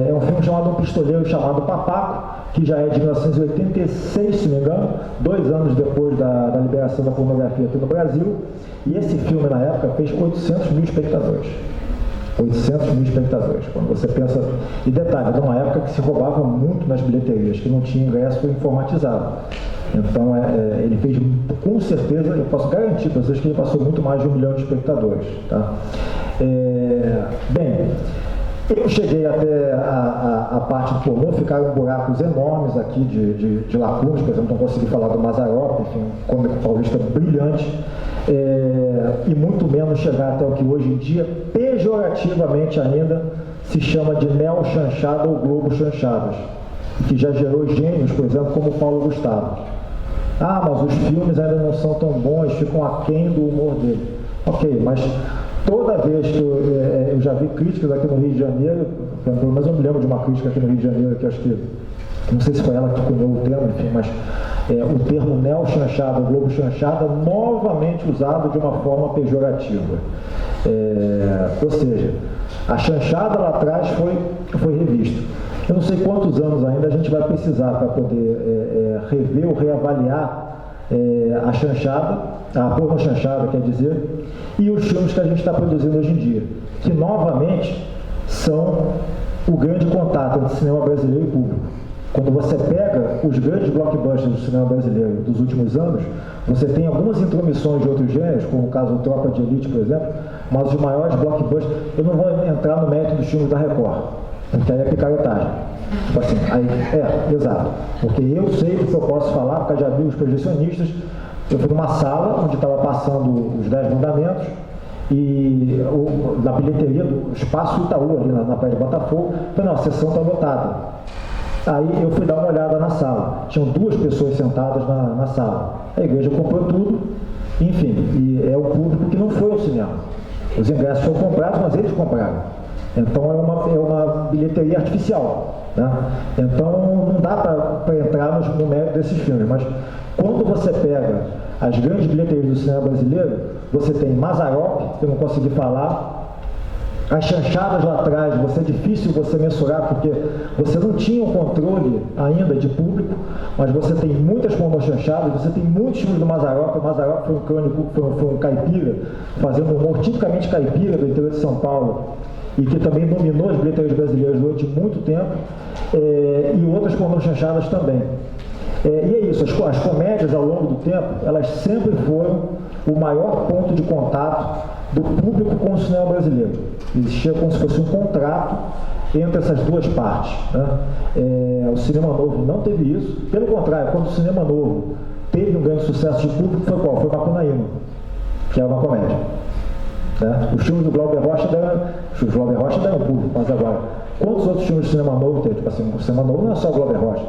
A: É um filme chamado Um Pistoleiro chamado Papaco, que já é de 1986, se não me engano, 2 anos depois da liberação da pornografia aqui no Brasil, e esse filme na época fez 800 mil espectadores. 800 mil espectadores. Quando você pensa... E detalhe, era uma época que se roubava muito nas bilheterias, que não tinha ingresso informatizado. Então, ele fez, com certeza, eu posso garantir para vocês que ele passou muito mais de 1 milhão de espectadores. Tá? Bem, eu cheguei até a parte do pornô, ficaram buracos enormes aqui de lacunas, por exemplo, não consegui falar do Mazzaropi, enfim, um cômico paulista brilhante, e muito menos chegar até o que hoje em dia, pejorativamente ainda, se chama de neo-chanchada ou globo-chanchadas, que já gerou gênios, por exemplo, como o Paulo Gustavo. Mas os filmes ainda não são tão bons, ficam aquém do humor dele. Ok, mas toda vez que eu já vi críticas aqui no Rio de Janeiro, pelo menos eu me lembro de uma crítica aqui no Rio de Janeiro, que acho que, não sei se foi ela que cunhou o termo, enfim, mas o termo neo-chanchada, globo-chanchada, novamente usado de uma forma pejorativa. Ou seja, a chanchada lá atrás foi revista. Eu não sei quantos anos ainda a gente vai precisar para poder rever ou reavaliar a chanchada, a pornochanchada, quer dizer, e os filmes que a gente está produzindo hoje em dia, que novamente são o grande contato entre cinema brasileiro e público. Quando você pega os grandes blockbusters do cinema brasileiro dos últimos anos, você tem algumas intromissões de outros gêneros, como o caso do Tropa de Elite, por exemplo, mas os maiores blockbusters, eu não vou entrar no mérito dos filmes da Record, porque aí é picarotagem. Tipo assim, exato. Porque eu sei do que eu posso falar, porque já vi os projecionistas. Eu fui numa sala onde estava passando os 10 Mandamentos, e na bilheteria do Espaço Itaú, ali na Praia de Botafogo, falei, não, a sessão está lotada. Aí eu fui dar uma olhada na sala. Tinham 2 pessoas sentadas na sala. A igreja comprou tudo, enfim, e é o público que não foi ao cinema. Os ingressos foram comprados, mas eles compraram. Então é uma bilheteria artificial. Né? Então não dá para entrar no mérito desses filmes, mas quando você pega as grandes bilheterias do cinema brasileiro, você tem Mazzaropi, que eu não consegui falar, as chanchadas lá atrás, é difícil você mensurar, porque você não tinha um controle ainda de público, mas você tem muitas chanchadas, você tem muitos filmes do Mazzaropi. O Mazzaropi foi um crônico, foi um caipira, fazendo um humor tipicamente caipira do interior de São Paulo, e que também dominou as bilheterias brasileiras durante muito tempo, e outras chanchadas também. E é isso, as comédias ao longo do tempo, elas sempre foram o maior ponto de contato do público com o cinema brasileiro. Existia como se fosse um contrato entre essas 2 partes. Né? O cinema novo não teve isso, pelo contrário, quando o cinema novo teve um grande sucesso de público, foi qual? Foi Macunaíma, que era uma comédia. Né? Os filmes do Glauber Rocha deram público, mas agora, quantos outros filmes de cinema novo tem? Tipo assim, o cinema novo não é só o Glauber Rocha.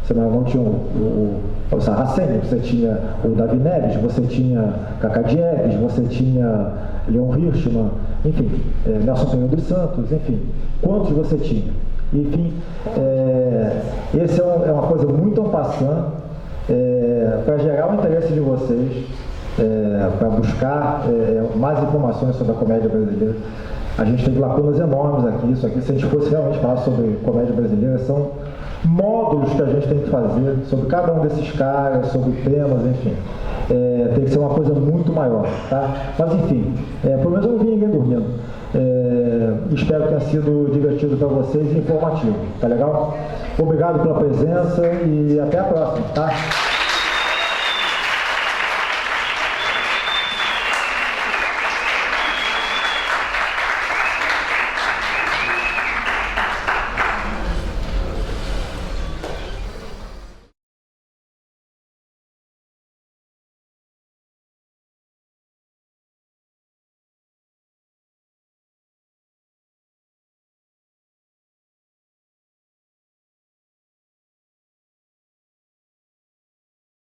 A: Você não tinha o Sarraceni, você tinha o Davi Neves, você tinha Cacá Diegues, você tinha Leon Hirschman, enfim, Nelson Pereira dos Santos, enfim, quantos você tinha? Enfim, esse é uma coisa muito en passant, para gerar o interesse de vocês, para buscar mais informações sobre a comédia brasileira. A gente tem lacunas enormes aqui. Isso aqui, se a gente fosse realmente falar sobre comédia brasileira, são módulos que a gente tem que fazer sobre cada um desses caras, sobre temas, enfim. Tem que ser uma coisa muito maior, tá? Mas enfim, pelo menos eu não vi ninguém dormindo. Espero que tenha sido divertido para vocês e informativo, tá legal? Obrigado pela presença e até a próxima, tá?